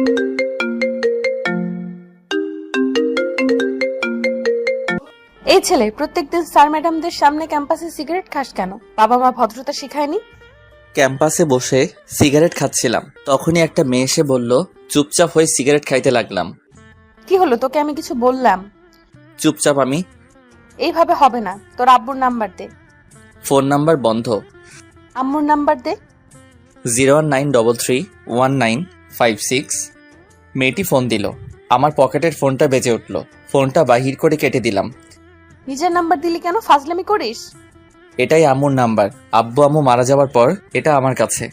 এই ছেলে প্রত্যেকদিন স্যার ম্যাডামদের সামনে ক্যাম্পাসে সিগারেট খাস কেন? বাবা মা ভদ্রতা শিখায়নি? ক্যাম্পাসে বসে সিগারেট খাচ্ছিলাম, তখনই একটা মেয়ে এসে বলল, চুপচাপ হয়ে সিগারেট খাইতে লাগলাম। কি হলো, তোকে আমি কিছু বললাম? চুপচাপ আমি। এইভাবে হবে না, তোর আব্বুর নাম্বার দে। ফোন নাম্বার বন্ধ। আম্মুর নাম্বার দে। 019331956। মেয়েটি ফোন দিল। আমার পকেটের ফোনটা বেজে উঠল। ফোনটা বাহির করে কেটে দিলাম। নিজের নাম্বার দিলি কেন? ফাজলামি করিস? এটাই আম্মুর নাম্বার। আব্বু আম্মু মারা যাওয়ার পর এটা আমার কাছে।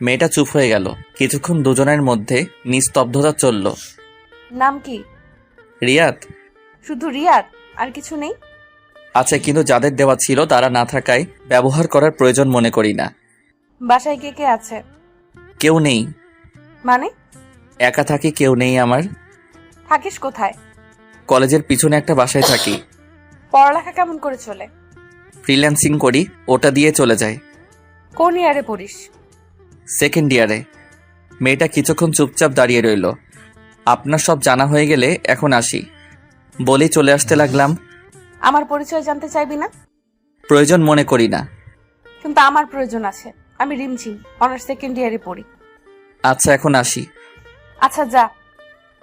মেয়েটা চুপ হয়ে গেল। কিছুক্ষণ দুজনের মধ্যে নিস্তব্ধতা চলল। নাম কি? রিয়াদ। শুধু রিয়াদ, আর কিছু নেই? আচ্ছা, কিন্তু যাদের দেওয়া ছিল তারা না থাকায় ব্যবহার করার প্রয়োজন মনে করি না। বাসায় কে কে আছে? কেউ নেই। মানে? একা থাকি, কেউ নেই আমার। থাকিস কোথায়? কলেজের পিছনে একটা বাসায় থাকি। পড়ালেখা কেমন করে চলে? ফ্রিল্যান্সিং করি, ওটা দিয়ে চলে যায়। কোন ইয়ারে পড়িস? সেকেন্ড ইয়ারে। মেয়েটা কিছুক্ষণ চুপচাপ দাঁড়িয়ে রইল। আপনার সব জানা হয়ে গেলে এখন আসি বলেই চলে আসতে লাগলাম। আমার পরিচয় জানতে চাইবি না? প্রয়োজন মনে করি না। কিন্তু আমার প্রয়োজন আছে। আমি রিমঝিম, অনার্স সেকেন্ড ইয়ারে পড়ি। আচ্ছা, এখন আসি। আচ্ছা যা।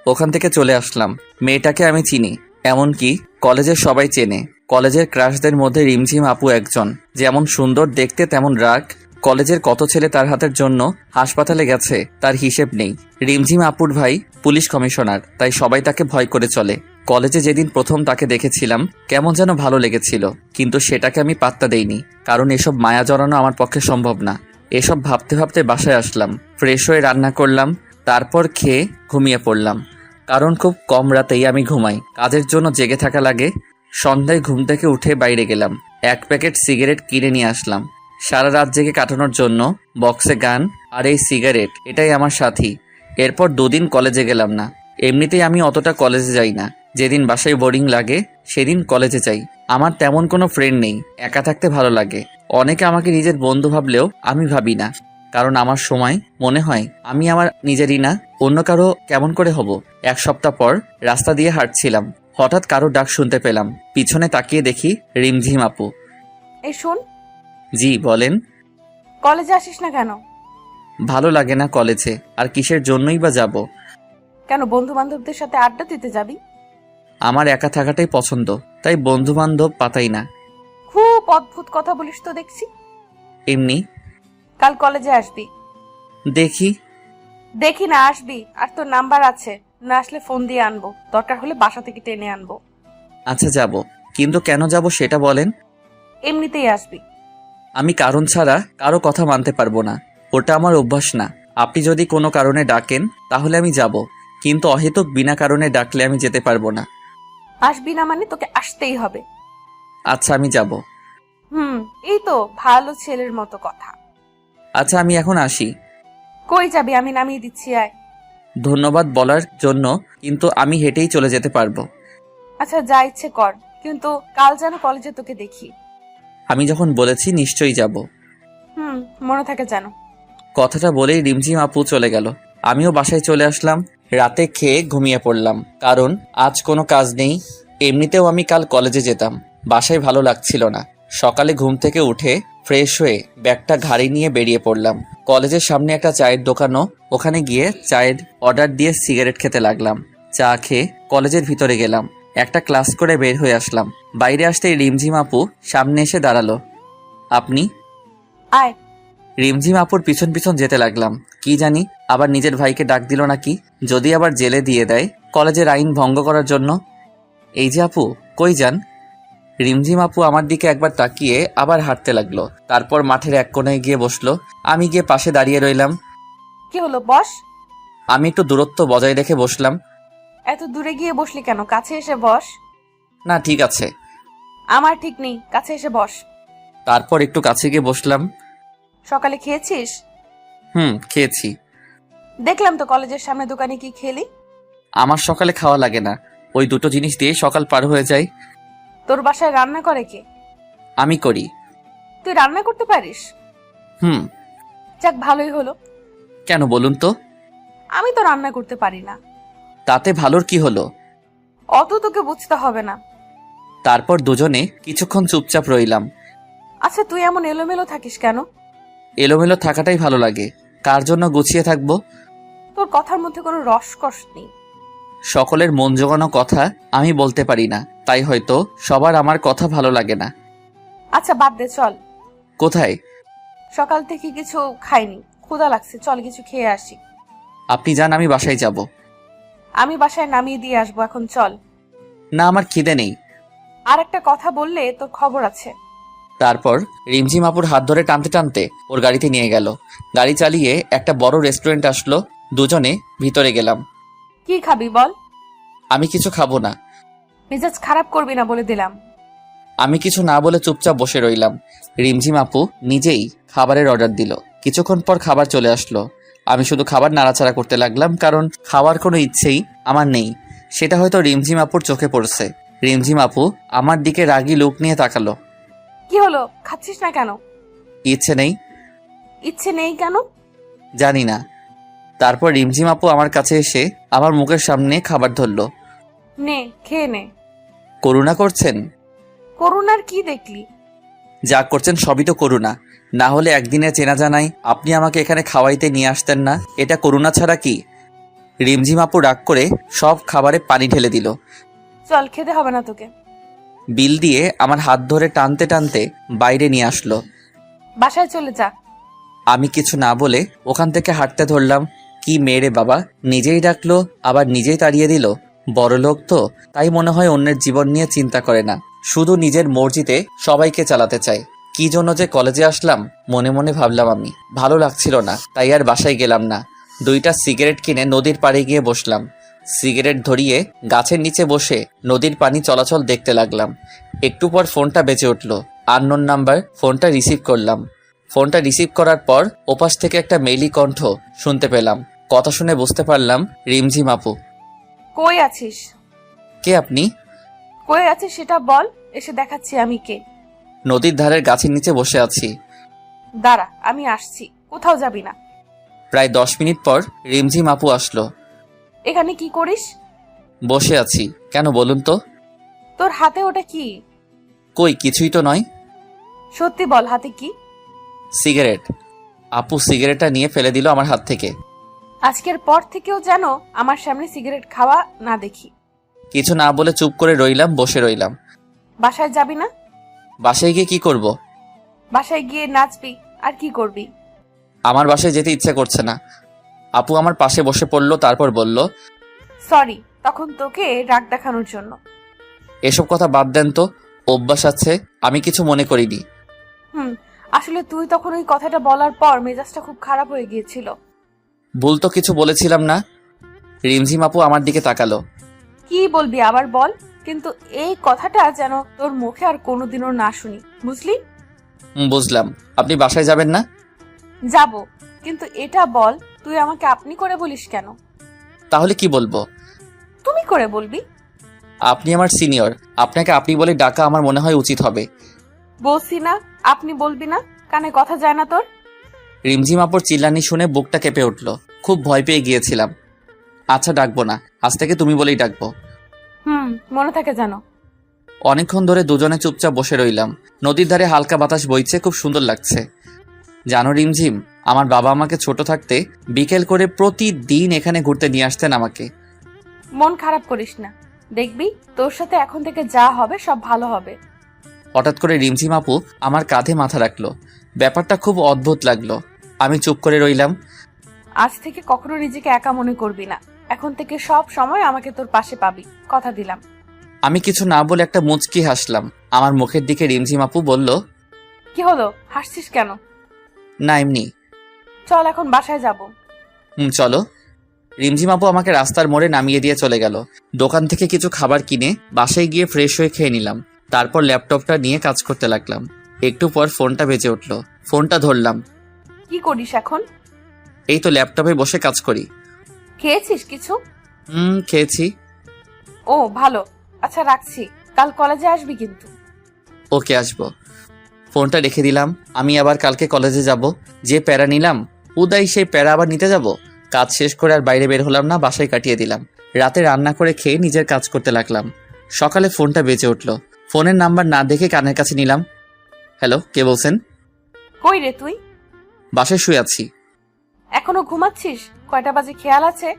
ওখান থেকে চলে আসলাম। মেয়েটাকে আমি চিনি, এমনকি কলেজের সবাই চেনে। কলেজের ক্রাশদের মধ্যে রিমঝিম আপু একজন। যেমন সুন্দর দেখতে তেমন রাগ। কলেজের কত ছেলে তার হাতের জন্য হাসপাতালে গেছে তার হিসেব নেই। রিমঝিম আপুর ভাই পুলিশ কমিশনার, তাই সবাই তাকে ভয় করে চলে। কলেজে যেদিন প্রথম তাকে দেখেছিলাম কেমন যেন ভালো লেগেছিল, কিন্তু সেটাকে আমি পাত্তা দেইনি, কারণ এসব মায়া জড়ানো আমার পক্ষে সম্ভব না। এসব ভাবতে ভাবতে বাসায় আসলাম, ফ্রেশ হয়ে রান্না করলাম, তারপর খেয়ে ঘুমিয়ে পড়লাম। কারণ খুব কম রাতেই আমি ঘুমাই, কাজের জন্য জেগে থাকা লাগে। সন্ধ্যায় ঘুম থেকে উঠে বাইরে গেলাম, 1 প্যাকেট সিগারেট কিনে নিয়ে আসলাম। সারা রাত জেগে কাটানোর জন্য বক্সে গান আর এই সিগারেট, এটাই আমার সাথী। এরপর 2 দিন কলেজে গেলাম না। এমনিতেই আমি অতটা কলেজে যাই না। যেদিন বাসায় বোরিং লাগে সেদিন কলেজে যাই। আমার তেমন কোনো ফ্রেন্ড নেই, একা থাকতে ভালো লাগে। অনেকে আমাকে নিজের বন্ধু ভাবলেও আমি ভাবি না, কারণ আমার সময় মনে হয় আমি আমার নিজেরই না, অন্য কারো কেমন করে হব। 1 সপ্তাহ পর রাস্তা দিয়ে হাঁটছিলাম, হঠাৎ কারো ডাক শুনতে পেলাম। পিছনে তাকিয়ে দেখি রিমঝিম আপু। এই শোন। জি বলেন। কলেজে আসিস না কেন? ভালো লাগে না কলেজে, আর কিসের জন্যই বা যাব। কেন, বন্ধু বান্ধবদের সাথে আড্ডা দিতে যাবি? আমার একা থাকাটাই পছন্দ, তাই বন্ধু বান্ধব পাতাই না। খুব অদ্ভুত কথা বলিস তো দেখছি। এমনি। কাল কলেজে আসবি? দেখি। দেখি না, আসবি। আর তোর নাম্বার আছে, না আসলে ফোন দিয়ে আনবো, দরকার হলে বাসা থেকে টেনে আনবো। আচ্ছা যাব, কিন্তু কেন যাব সেটা বলেন। এমনিতেই আসবি। আমি কারণ ছাড়া কারো কথা মানতে পারবো না, ওটা আমার অভ্যাস না। আপনি যদি কোনো কারণে ডাকেন তাহলে আমি যাব, কিন্তু অহেতুক বিনা কারণে ডাকলে আমি যেতে পারবো না। আসবি না মানে তোকে আসতেই হবে। আচ্ছা আমি যাব। এই তো ভালো ছেলের মতো কথা। আচ্ছা আমি এখন আসি। কই যাবি? আমি নামিয়ে দিচ্ছি, আয়। ধন্যবাদ বলার জন্য, কিন্তু আমি হেঁটেই চলে যেতে পারবো। আচ্ছা যা ইচ্ছে কর, কিন্তু কাল যেন কলেজে তোকে দেখি। আমি যখন বলেছি নিশ্চয়ই যাব। মনে থাকে যেন। কথাটা বলেই রিমঝিম আপু চলে গেল। আমিও বাসায় চলে আসলাম। রাতে খেয়ে ঘুমিয়ে পড়লাম, কারণ আজ কোনো কাজ নেই। এমনিতেও আমি কাল কলেজে যেতাম। বাসায় ভালো লাগছিল না। সকালে ঘুম থেকে উঠে ফ্রেশ হয়ে ব্যাগটা ঘাড়ি নিয়ে বেরিয়ে পড়লাম। কলেজের সামনে একটা চায়ের দোকানও, ওখানে গিয়ে চায়ের অর্ডার দিয়ে সিগারেট খেতে লাগলাম। চা খেয়ে কলেজের ভিতরে গেলাম, একটা ক্লাস করে বের হয়ে আসলাম। বাইরে আসতেই রিমঝিম আপু সামনে এসে দাঁড়ালো। আপনি? আয়। রিমঝিম আপুর পিছন পিছন যেতে লাগলাম। কি জানি আবার নিজের ভাইকে ডাক দিল নাকি, যদি আবার জেলে দিয়ে দেয় কলেজের আইন ভঙ্গ করার জন্য। এই যে আপু, কই যান? রিমঝিম আপু আমার দিকে একবার তাকিয়ে আবার হাঁটতে লাগলো। তারপর মাঠের এক কোণায় গিয়ে বসলো। আমি গিয়ে পাশে দাঁড়িয়ে রইলাম। কি হলো, বস। আমি একটু দূরত্ব বজায় রেখে বসলাম। এত দূরে গিয়ে বসলি কেন? কাছে এসে বস। না ঠিক আছে। আমার ঠিক নেই, কাছে এসে বস। তারপর একটু কাছে গিয়ে বসলাম। সকালে খেয়েছিস? খেয়েছি। দেখলাম তো কলেজের সামনে দোকানে, কি খেলি? আমার সকালে খাওয়া লাগে না, ওই 2টো জিনিস দিয়ে সকাল পার হয়ে যায়। তোর বাসায় রান্না করে কে? আমি করি। তুই রান্না করতে পারিস? হুম। যাক, ভালোই হলো। কেন বলুন তো? আমি তো রান্না করতে পারি না। তাতে ভালোর কি হলো? অত তোকে বুঝতে হবে না। তারপর দুজনে কিছুক্ষণ চুপচাপ রইলাম। আচ্ছা, তুই এমন এলোমেলো থাকিস কেন? এলোমেলো থাকাটাই ভালো লাগে। কার জন্য গুছিয়ে থাকবো? তোর কথার মধ্যে কোনো রসকস নেই। সকলের মন জোগানো কথা আমি বলতে পারি না, তাই হয়তো সবার আমার কথা ভালো লাগে না। আচ্ছা বাদ দে, চল। কোথায়? সকাল থেকে কিছু খাইনি, ক্ষুধা লাগছে, চল কিছু খেয়ে আসি। আপনি যান, আমি বাসায় যাব। আমি বাসায় নামিয়ে দিয়ে আসবো, এখন চল। না, আমার খিদে নেই। আর একটা কথা বললে তোর খবর আছে। তারপর রিমঝিম আপুর হাত ধরে টানতে টানতে ওর গাড়িতে নিয়ে গেল। গাড়ি চালিয়ে একটা বড় রেস্টুরেন্ট আসলো। দুজনে ভিতরে গেলাম। কি খাবি বল? আমি কিছু খাবো না। মেজাজ খারাপ করবি না বলে দিলাম। আমি কিছু না বলে চুপচাপ বসে রইলাম। রিমঝিম আপু নিজেই খাবারের অর্ডার দিল। কিছুক্ষণ পর খাবার চলে আসলো। আমি শুধু খাবার নাড়াচাড়া করতে লাগলাম, কারণ খাওয়ার কোনো ইচ্ছেই আমার নেই। সেটা হয়তো রিমঝিম আপুর চোখে পড়ছে। রিমঝিম আপু আমার দিকে রাগী লুক নিয়ে তাকালো। কি হলো, খাচ্ছিস না কেন? ইচ্ছে নেই। ইচ্ছে নেই কেন? জানি না। তারপর রিমঝিম আপু আমার কাছে এসে আমার মুখের সামনে খাবার ধরলো। নে, খেয়ে নে। করুণা করছেন? করুণার কি দেখলি? যা করছেন সবই তো করুণা। না হলে একদিনে চেনা জানাই আপনি আমাকে এখানে খাওয়াইতে নিয়ে আসতেন না। এটা করুণা ছাড়া কি? রিমঝিম আপু রাগ করে সব খাবারে পানি ঢেলে দিল। চল, খেতে হবে না তোকে। বিল দিয়ে আমার হাত ধরে টানতে টানতে বাইরে নিয়ে আসলো। বাসায় চলে যা। আমি কিছু না বলে ওখান থেকে হাঁটতে ধরলাম। কি মেরে বাবা, নিজেই ডাকলো আবার নিজেই তাড়িয়ে দিল। বড় লোক তো, তাই মনে হয় অন্যের জীবন নিয়ে চিন্তা করে না, শুধু নিজের মর্জিতে সবাইকে চালাতে চায়। কি জন্য যে কলেজে আসলাম মনে মনে ভাবলাম আমি। ভালো লাগছিল না, তাই আর বাসায় গেলাম না। 2টা সিগারেট কিনে নদীর পাড়ে গিয়ে বসলাম। সিগারেট ধরিয়ে গাছের নিচে বসে নদীর পানি চলাচল দেখতে লাগলাম। একটু পর ফোনটা বেজে উঠল। Unknown number. ফোনটা রিসিভ করলাম। ফোনটা রিসিভ করার পর ওপাশ থেকে একটা মেইলি কণ্ঠ শুনতে পেলাম। কথা শুনে বুঝতে পারলাম রিমঝিম আপু। কই আছিস? কে আপনি? কই আছিস সেটা বল, এসে দেখাচ্ছি আমি কে। নদীর ধারের গাছের নিচে বসে আছি। দাঁড়া, আমি আসছি, কোথাও যাবি না। প্রায় 10 মিনিট পর রিমঝিম আপু আসলো। এখানে কি করিস? বসে আছি। কেন বলুন তো? তোর হাতে ওটা কি? কই, কিছুই তো নয়। সত্যি বল, হাতে কি? সিগারেট। আপু সিগারেটটা নিয়ে ফেলে দিল আমার হাত থেকে। আজকের পর থেকেও যেন আমার সামনে সিগারেট খাওয়া না দেখি। কিছু না বলে চুপ করে রইলাম, বসে রইলাম। বাসায় যাবি না? বাসায় গিয়ে কি করব? বাসায় গিয়ে নাচবি, আর কি করবি? আমার বাসায় যেতে ইচ্ছে করছে না। আপু আমার পাশে বসে পড়লো, তারপর বলল, সরি তখন তোকে রাগ দেখানোর জন্য। এসব কথা বাদ দেন তো, অভ্যাস আছে, আমি কিছু মনে করিনি। আসলে তুই তখন ওই কথাটা বলার পর মেজাজটা খুব খারাপ হয়ে গিয়েছিল। ভুল তো কিছু বলেছিলাম না। রিমঝিম আপু আমার দিকে তাকালো। কি বলবি আবার বল, কিন্তু এই কথাটা যেন তোর মুখে আর কোনোদিনও না শুনি, বুঝলি? বুঝলাম। আপনি বাসায় যাবেন না? যাব, কিন্তু এটা বল, তুই আমাকে আপনি করে বলিস কেন? তাহলে কি বলবো? তুমি করে বলবি। আপনি আমার সিনিয়র, আপনাকে আপনি বলে ডাকা আমার মনে হয় উচিত হবে। বলছি না আপনি বলবি না, কানে কথা যায় না তোর? রিমঝিম আপুর চিল্লানি শুনে বুকটা কেঁপে উঠল। খুব ভয় পেয়ে গিয়েছিলাম। আচ্ছা, ডাকবো না, আজ থেকে তুমি বলেই ডাকবো। মনে থাকে জানো। অনেকক্ষণ ধরে দুজনে চুপচাপ বসে রইলাম। নদীর ধারে হালকা বাতাস বইছে, খুব সুন্দর লাগছে। জানো রিমঝিম, আমার বাবা আমাকে ছোট থাকতে বিকেল করে প্রতিদিন এখানে ঘুরতে নিয়ে আসতেন আমাকে। মন খারাপ করিস না, দেখবি তোর সাথে এখন থেকে যা হবে সব ভালো হবে। হঠাৎ করে রিমঝিম আপু আমার কাঁধে মাথা রাখলো। ব্যাপারটা খুব অদ্ভুত লাগলো। আমি চুপ করে রইলাম। আজ থেকে কখনো নিজেকে একা মনে করবি না, এখন থেকে সব সময় আমাকে তোর পাশে পাবি, কথা দিলাম। আমি কিছু না বলে একটা মুচকি হাসলাম। আমার মুখের দিকে রিমঝিম আপু বলল, কি হলো, হাসছিস কেন? না, এমনি। চল এখন বাসায় যাব। চলো। রিমঝিম আপু আমাকে রাস্তার মোড়ে নামিয়ে দিয়ে চলে গেল। দোকান থেকে কিছু খাবার কিনে বাসায় গিয়ে ফ্রেশ হয়ে খেয়ে নিলাম। তারপর ল্যাপটপটা নিয়ে কাজ করতে লাগলাম। একটু পর ফোনটা বেজে উঠল। ফোনটা ধরলাম। কি করিস এখন? এই তো ল্যাপটপে বসে কাজ করি। খেয়েছিস কিছু? খেয়েছি। ও ভালো, আচ্ছা রাখছি, কাল কলেজে আসবি কিন্তু। ওকে, আসবো। ফোনটা রেখে দিলাম। আমি আবার কালকে কলেজে যাব। যে প্যারা নিলাম, উদয় সেই প্যারা আবার নিতে যাব। কাজ শেষ করে আর বাইরে বের হলাম না, বাসায় কাটিয়ে দিলাম। রাতে রান্না করে খেয়ে নিজের কাজ করতে লাগলাম। সকালে ফোনটা বেজে উঠল। ফোনের নাম্বার না দেখে কানের কাছে নিলাম। হ্যালো, কে বলছেন? কই রে তুই? বাসায় শুয়ে আছি। এখনো ঘুমাচ্ছিস? কয়টা বাজে খেয়াল আছে?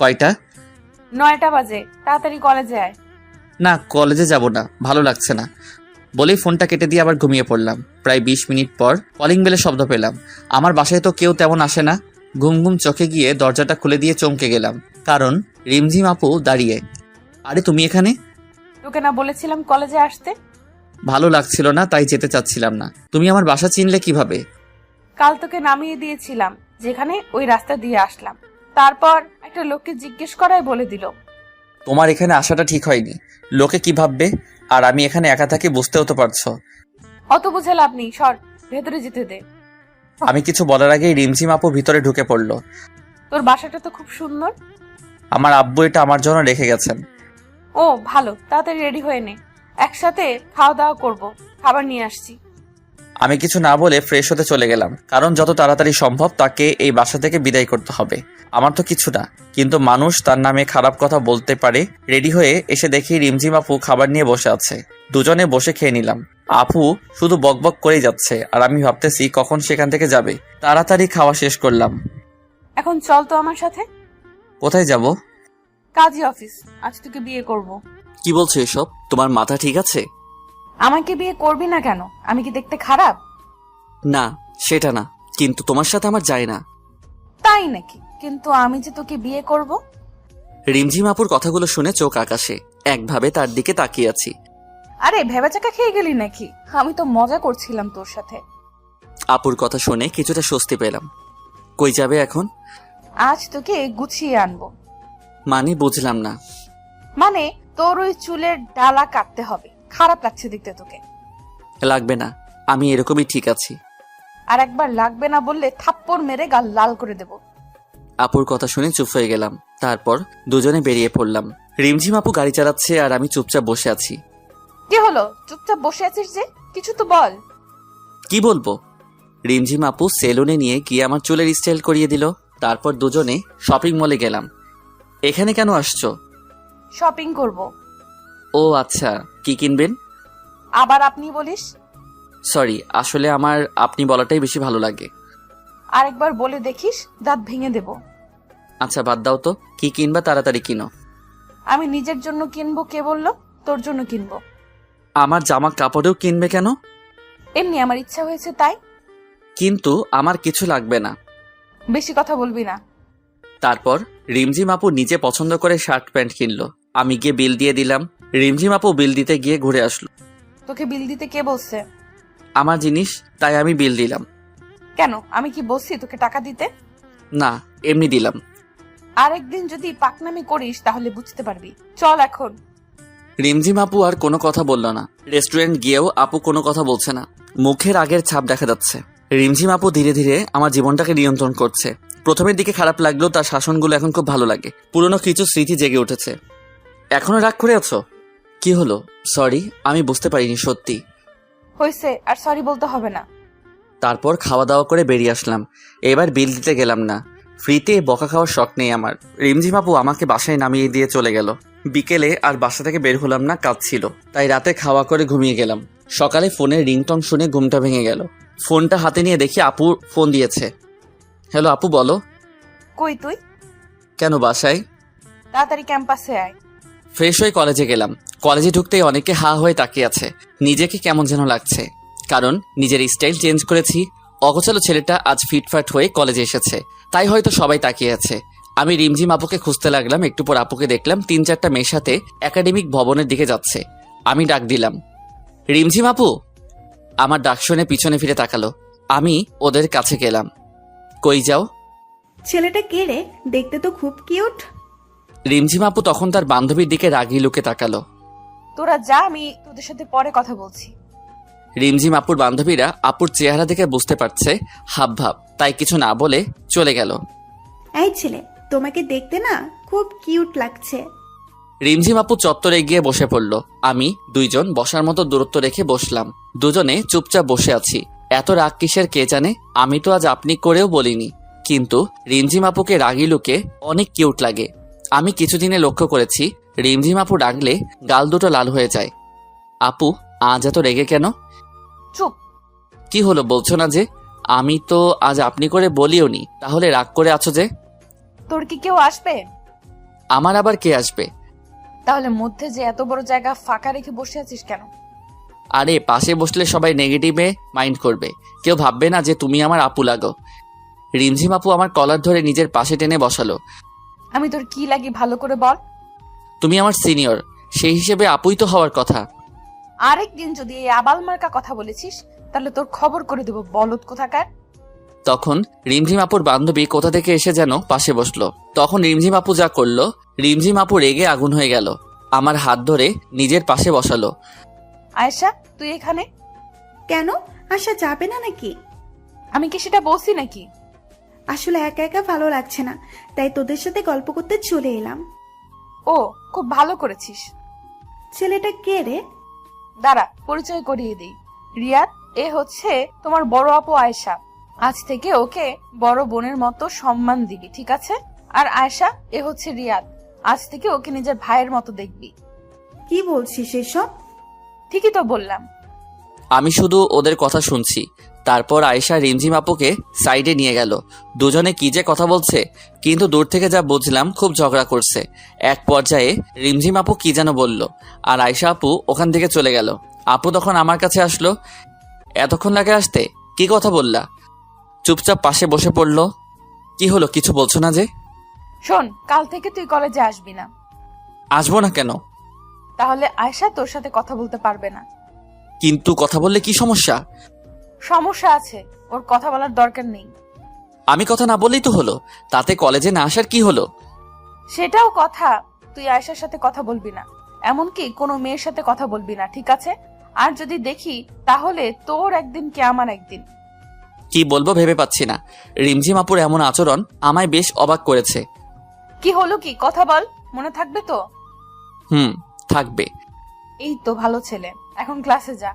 কয়টা? 9টা বাজে। তাড়াতাড়ি কলেজে আয়। না, কলেজে যাব না, ভালো লাগছে না বলেই ফোনটা কেটে দিয়ে আবার ঘুমিয়ে পড়লাম। প্রায় 20 মিনিট পর কলিং বেলের শব্দ পেলাম। আমার বাসায় তো কেউ তেমন আসে না। ঘুম ঘুম চোখে গিয়ে দরজাটা খুলে দিয়ে চমকে গেলাম, কারণ রিমঝিম আপু দাঁড়িয়ে। আরে তুমি এখানে? তোকে না বলেছিলাম কলেজে আসতে? ভালো লাগছিল না, তাই যেতে চাচ্ছিলাম না। তুমি আমার বাসা চিনলে কিভাবে? কাল তোকে নামিয়ে দিয়েছিলাম যেখানে, ওই রাস্তা দিয়ে আসলাম। তারপর একটা লোককে জিজ্ঞেস করায় বলে দিল। তোমার এখানে আসাটা ঠিক হয়নি। লোকে কি ভাববে? আর আমি এখানে একা থাকি, বুঝতেও তো পারছো। অত বুঝে লাভ নেই, সর, ভেতরে যেতে দে। আমি কিছু বলার আগেই রিমঝিম আপু ভিতরে ঢুকে পড়লো। তোর বাসাটা তো খুব সুন্দর। আমার আব্বু এটা আমার জন্য রেখে গেছেন। ও ভালো, তাড়াতাড়ি রেডি হয়ে নে, একসাথে খাওয়া দাওয়া করবো। খাবার নিয়ে আসছি। আমি কিছু না বলে ফ্রেশ হতে চলে গেলাম, কারণ যত তাড়াতাড়ি সম্ভব তাকে এই বাসা থেকে বিদায় করতে হবে। আমার তো কিছু না, কিন্তু মানুষ তার নামে খারাপ কথা বলতে পারে। রেডি হয়ে এসে দেখি রিমঝিম আপু খাবার নিয়ে বসে আছে। দুজনে বসে খেয়ে নিলাম। আপু শুধু বকবক করেই যাচ্ছে, আর আমি ভাবতেছি কখন সেখান থেকে যাবে। তাড়াতাড়ি খাওয়া শেষ করলাম। এখন চল তো আমার সাথে। কোথায় যাব? কাজী অফিস। আজ তোকে বিয়ে করব। কি বলছো এসব? তোমার মাথা ঠিক আছে? আমাকে বিয়ে করবি না কেন? আমি কি দেখতে খারাপ? না, সেটা না, কিন্তু তোমার সাথে আমার যায় না। তাই নাকি? কিন্তু আমি যে তোকে বিয়ে করব। রিমঝিম আপুর কথাগুলো শুনে চোখ আকাশে, একভাবে তার দিকে তাকিয়ে আছি। আরে ভেবাচাকা খেয়ে গেলি নাকি? আমি তো মজা করছিলাম তোর সাথে। আপুর কথা শুনে কিছুটা স্বস্তি পেলাম। কই যাবে এখন? আজ তোকে গুছিয়ে আনবো। মানে বুঝলাম না। মানে তোর ওই চুলের ডালা কাটতে হবে। খারাপ লাগছে দেখতে তোকে। লাগবে না, আমি এরকমই ঠিক আছি। আর একবার লাগবে না বললে থাপ্পড় মেরে গাল লাল করে দেব। আপুর কথা শুনে চুপ হয়ে গেলাম। তারপর দুজনে বেরিয়ে পড়লাম। রিমঝিম আপু গাড়ি চালাচ্ছে আর আমি চুপচাপ বসে আছি। কি হলো? চুপচাপ বসে আছিস যে, কিছু তো বল। কি বলবো? রিমঝিম আপু সেলুনে নিয়ে গিয়ে আমার চুলের স্টাইল করিয়ে দিল। তারপর দুজনে শপিং মলে গেলাম। এখানে কেন আসছো? শপিং করব। ও আচ্ছা, কি কিনবেন? আবার আপনি বলিস? সরি, আসলে আমার আপনি বলাটাই বেশি ভালো লাগে। আরেকবার বলে দেখিস, দাঁত ভেঙে দেব। আচ্ছা বাদ দাও তো, কি কিনবা তাড়াতাড়ি কিনো। আমি নিজের জন্য কিনবো, কে বললো? তোর জন্য কিনবো। আমার জামা কাপড়েও কিনবে কেন? এমনি আমার ইচ্ছা হয়েছে তাই। কিন্তু আমার কিছু লাগবে না। বেশি কথা বলবি না। তারপর রিমঝিম আপু নিজে পছন্দ করে শার্ট প্যান্ট কিনলো। আমি গিয়ে বিল দিয়ে দিলাম। রিমঝিম আপু বিল দিতে গিয়ে ঘুরে আসলো। তোকে বিল দিতে কে বলছে? আমার জিনিস, তাই আমি বিল দিলাম। কেন, আমি কি বলছি তোকে টাকা দিতে? না, এমনি দিলাম। আরেকদিন যদি পাকনামি করিস তাহলে বুঝতে পারবি। চল এখন। রিমঝিম আপু আর কোনো কথা বলল না। রেস্টুরেন্ট গিয়েও আপু কোনো কথা বলছে না। মুখের আগের ছাপ দেখা যাচ্ছে। রিমঝিম আপু ধীরে ধীরে আমার জীবনটাকে নিয়ন্ত্রণ করছে। প্রথমের দিকে খারাপ লাগলেও তার শাসনগুলো এখন খুব ভালো লাগে। পুরনো কিছু স্মৃতি জেগে উঠেছে। এখনো রাগ করে আছো? কি হলো? সরি, আমি বুঝতে পারিনি সত্যি। হয়েছে, আর সরি বলতে হবে না। তারপর খাওয়া দাওয়া করে বেরিয়ে আসলাম। এবার বিল দিতে গেলাম না। ফ্রিতে বকা খাওয়ার শখ নেই আমার। রিমঝিম আপু আমাকে বাসায় নামিয়ে দিয়ে চলে গেল। বিকেলে আর বাসা থেকে বের হলাম না, কাজ ছিল। তাই রাতে খাওয়া করে ঘুমিয়ে গেলাম। সকালে ফোনের রিংটং শুনে ঘুমটা ভেঙে গেল। ফোনটা হাতে নিয়ে দেখি আপু ফোন দিয়েছে। হ্যালো আপু, বলো। কই তুই? কেন বাসায়? তাড়াতাড়ি ক্যাম্পাসে আয়। ফ্রেশ হয়ে কলেজে গেলাম। কলেজে ঢুকতেই অনেকে হা হয়ে তাকিয়ে আছে। নিজেকে কেমন যেন লাগছে, কারণ নিজের স্টাইল চেঞ্জ করেছি। অগোছালো ছেলেটা আজ ফিটফাট হয়ে কলেজে এসেছে, তাই হয়তো সবাই তাকিয়ে আছে। আমি রিমঝিম আপুকে খুঁজতে লাগলাম। একটু পর আপুকে দেখলাম 3-4টা মেয়ের সাথে একাডেমিক ভবনের দিকে যাচ্ছে। আমি ডাক দিলাম, রিমঝিম আপু। আমার ডাক শুনে পিছনে ফিরে তাকালো। আমি ওদের কাছে গেলাম। কই যাও? ছেলেটা কে রে? দেখতে তো খুব কিউট। রিমঝিম আপু তখন তার বান্ধবীর দিকে রাগি লুকে তাকালো। তোরা যা, আমি তোদের সাথে পরে কথা বলছি। রিমঝিম আপুর বান্ধবীরা আপুর চেহারা দেখে বুঝতে পারছে হাব ভাব, তাই কিছু না বলে চলে গেল। এই ছেলে, তোমাকে দেখতে না খুব কিউট লাগছে। রিমঝিম আপু চত্বরে গিয়ে বসে পড়ল। আমি দুইজন বসার মতো দূরত্ব রেখে বসলাম। দুজনে চুপচাপ বসে আছি। এত রাগ কিসের কে জানে। আমি তো আজ আপনি করেও বলিনি। কিন্তু রিমঝিম আপুকে রাগী লুকে অনেক কিউট লাগে। আমি কিছুদিনে লক্ষ্য করেছি রিমঝিম আপু ডাকলে গাল দুটো লাল হয়ে যায়। আপু, আজ এত রেগে কেন? চুপ। কি হলো বলছো না যে? আমি তো আজ আপনি করে বলিও নি, তাহলে রাগ করে আছো যে? তোর কি কেউ আসবে? আমার আবার কে আসবে? তাহলে মধ্যে যে এত বড় জায়গা ফাঁকা রেখে বসে আছিস কেন? আরে পাশে বসলে সবাই নেগেটিভে মাইন্ড করবে, কেউ ভাববে না যে তুমি আমার আপু লাগো। রিমঝিম আপু আমার কলার ধরে নিজের পাশে টেনে বসালো। আমি তোর কি লাগি ভালো করে বল। তুমি আমার সিনিয়র, সেই হিসেবে আপুই তো হওয়ার কথা। আরেকদিন যদি এই আবাল মার্কা কথা বলেছিস তাহলে তোর খবর করে দেব, বলদ কোথাকার। তখন রিমঝিম আপুর বান্ধবী কোথা থেকে এসে যেন পাশে বসলো। তখন রিমঝিম আপু যা করলো, রিমঝিম আপু রেগে আগুন হয়ে গেল। আমার হাত ধরে নিজের পাশে বসালো। আয়েশা, তুই এখানে? কেন, আসা যাবে না নাকি? আমি কি সেটা বলছি নাকি? আসলে একা একা ভালো লাগছে না, তাই তোদের সাথে গল্প করতে চলে এলাম। ও, খুব ভালো করেছিস। ছেলেটা কে রে? দাঁড়া, পরিচয় করিয়ে দিই। রিয়াদ, এ হচ্ছে তোমার বড় আপু আয়েশা। আজ থেকে ওকে বড় বোনের মতো সম্মান দিবি, ঠিক আছে? আর আয়েশা, এ হচ্ছে রিয়াদ। আজ থেকে ওকে নিজের ভাইয়ের মতো দেখবি। কি বলছিস এসব? ঠিকই তো বললাম। আমি শুধু ওদের কথা শুনছি। তারপর আয়েশা রিমঝিম আপুকে সাইডে নিয়ে গেল। দুজনে কি যে কথা বলছে, কিন্তু দূর থেকে যা বুঝলাম খুব ঝগড়া করছে। এক পর্যায়ে রিমঝিম আপু কি যেন বলল, আর আয়েশা আপু ওখান থেকে চলে গেল। আপু তখন আমার কাছে আসলো। এতক্ষণ লাগে আসতে, কি কথা বললা? চুপচাপ পাশে বসে পড়লো। কি হলো, কিছু বলছো না যে? শোন, কাল থেকে তুই কলেজে আসবি না। আসবো না কেন? তাহলে আয়েশা তোর সাথে কথা বলতে পারবে না। কিন্তু কথা বললে কি সমস্যা? সমস্যা আছে, ওর কথা বলার দরকার নেই। আমি কথা না বললেই তো হলো, তাতে কলেজে না আসার কি হলো? সেটাও কথা। তুই আয়েশার সাথে কথা বলবি না, এমনকি কোনো মেয়ের সাথে কথা বলবি না, ঠিক আছে? আর যদি দেখি তাহলে তোর একদিন কে আমার একদিন। কি বলবো ভেবে পাচ্ছি না। রিমঝিম আপুর এমন আচরণ আমায় বেশ অবাক করেছে। কি হলো, কি কথা বল, মনে থাকবে তো? থাকবে। এই তো ভালো ছেলে, এখন ক্লাসে যা।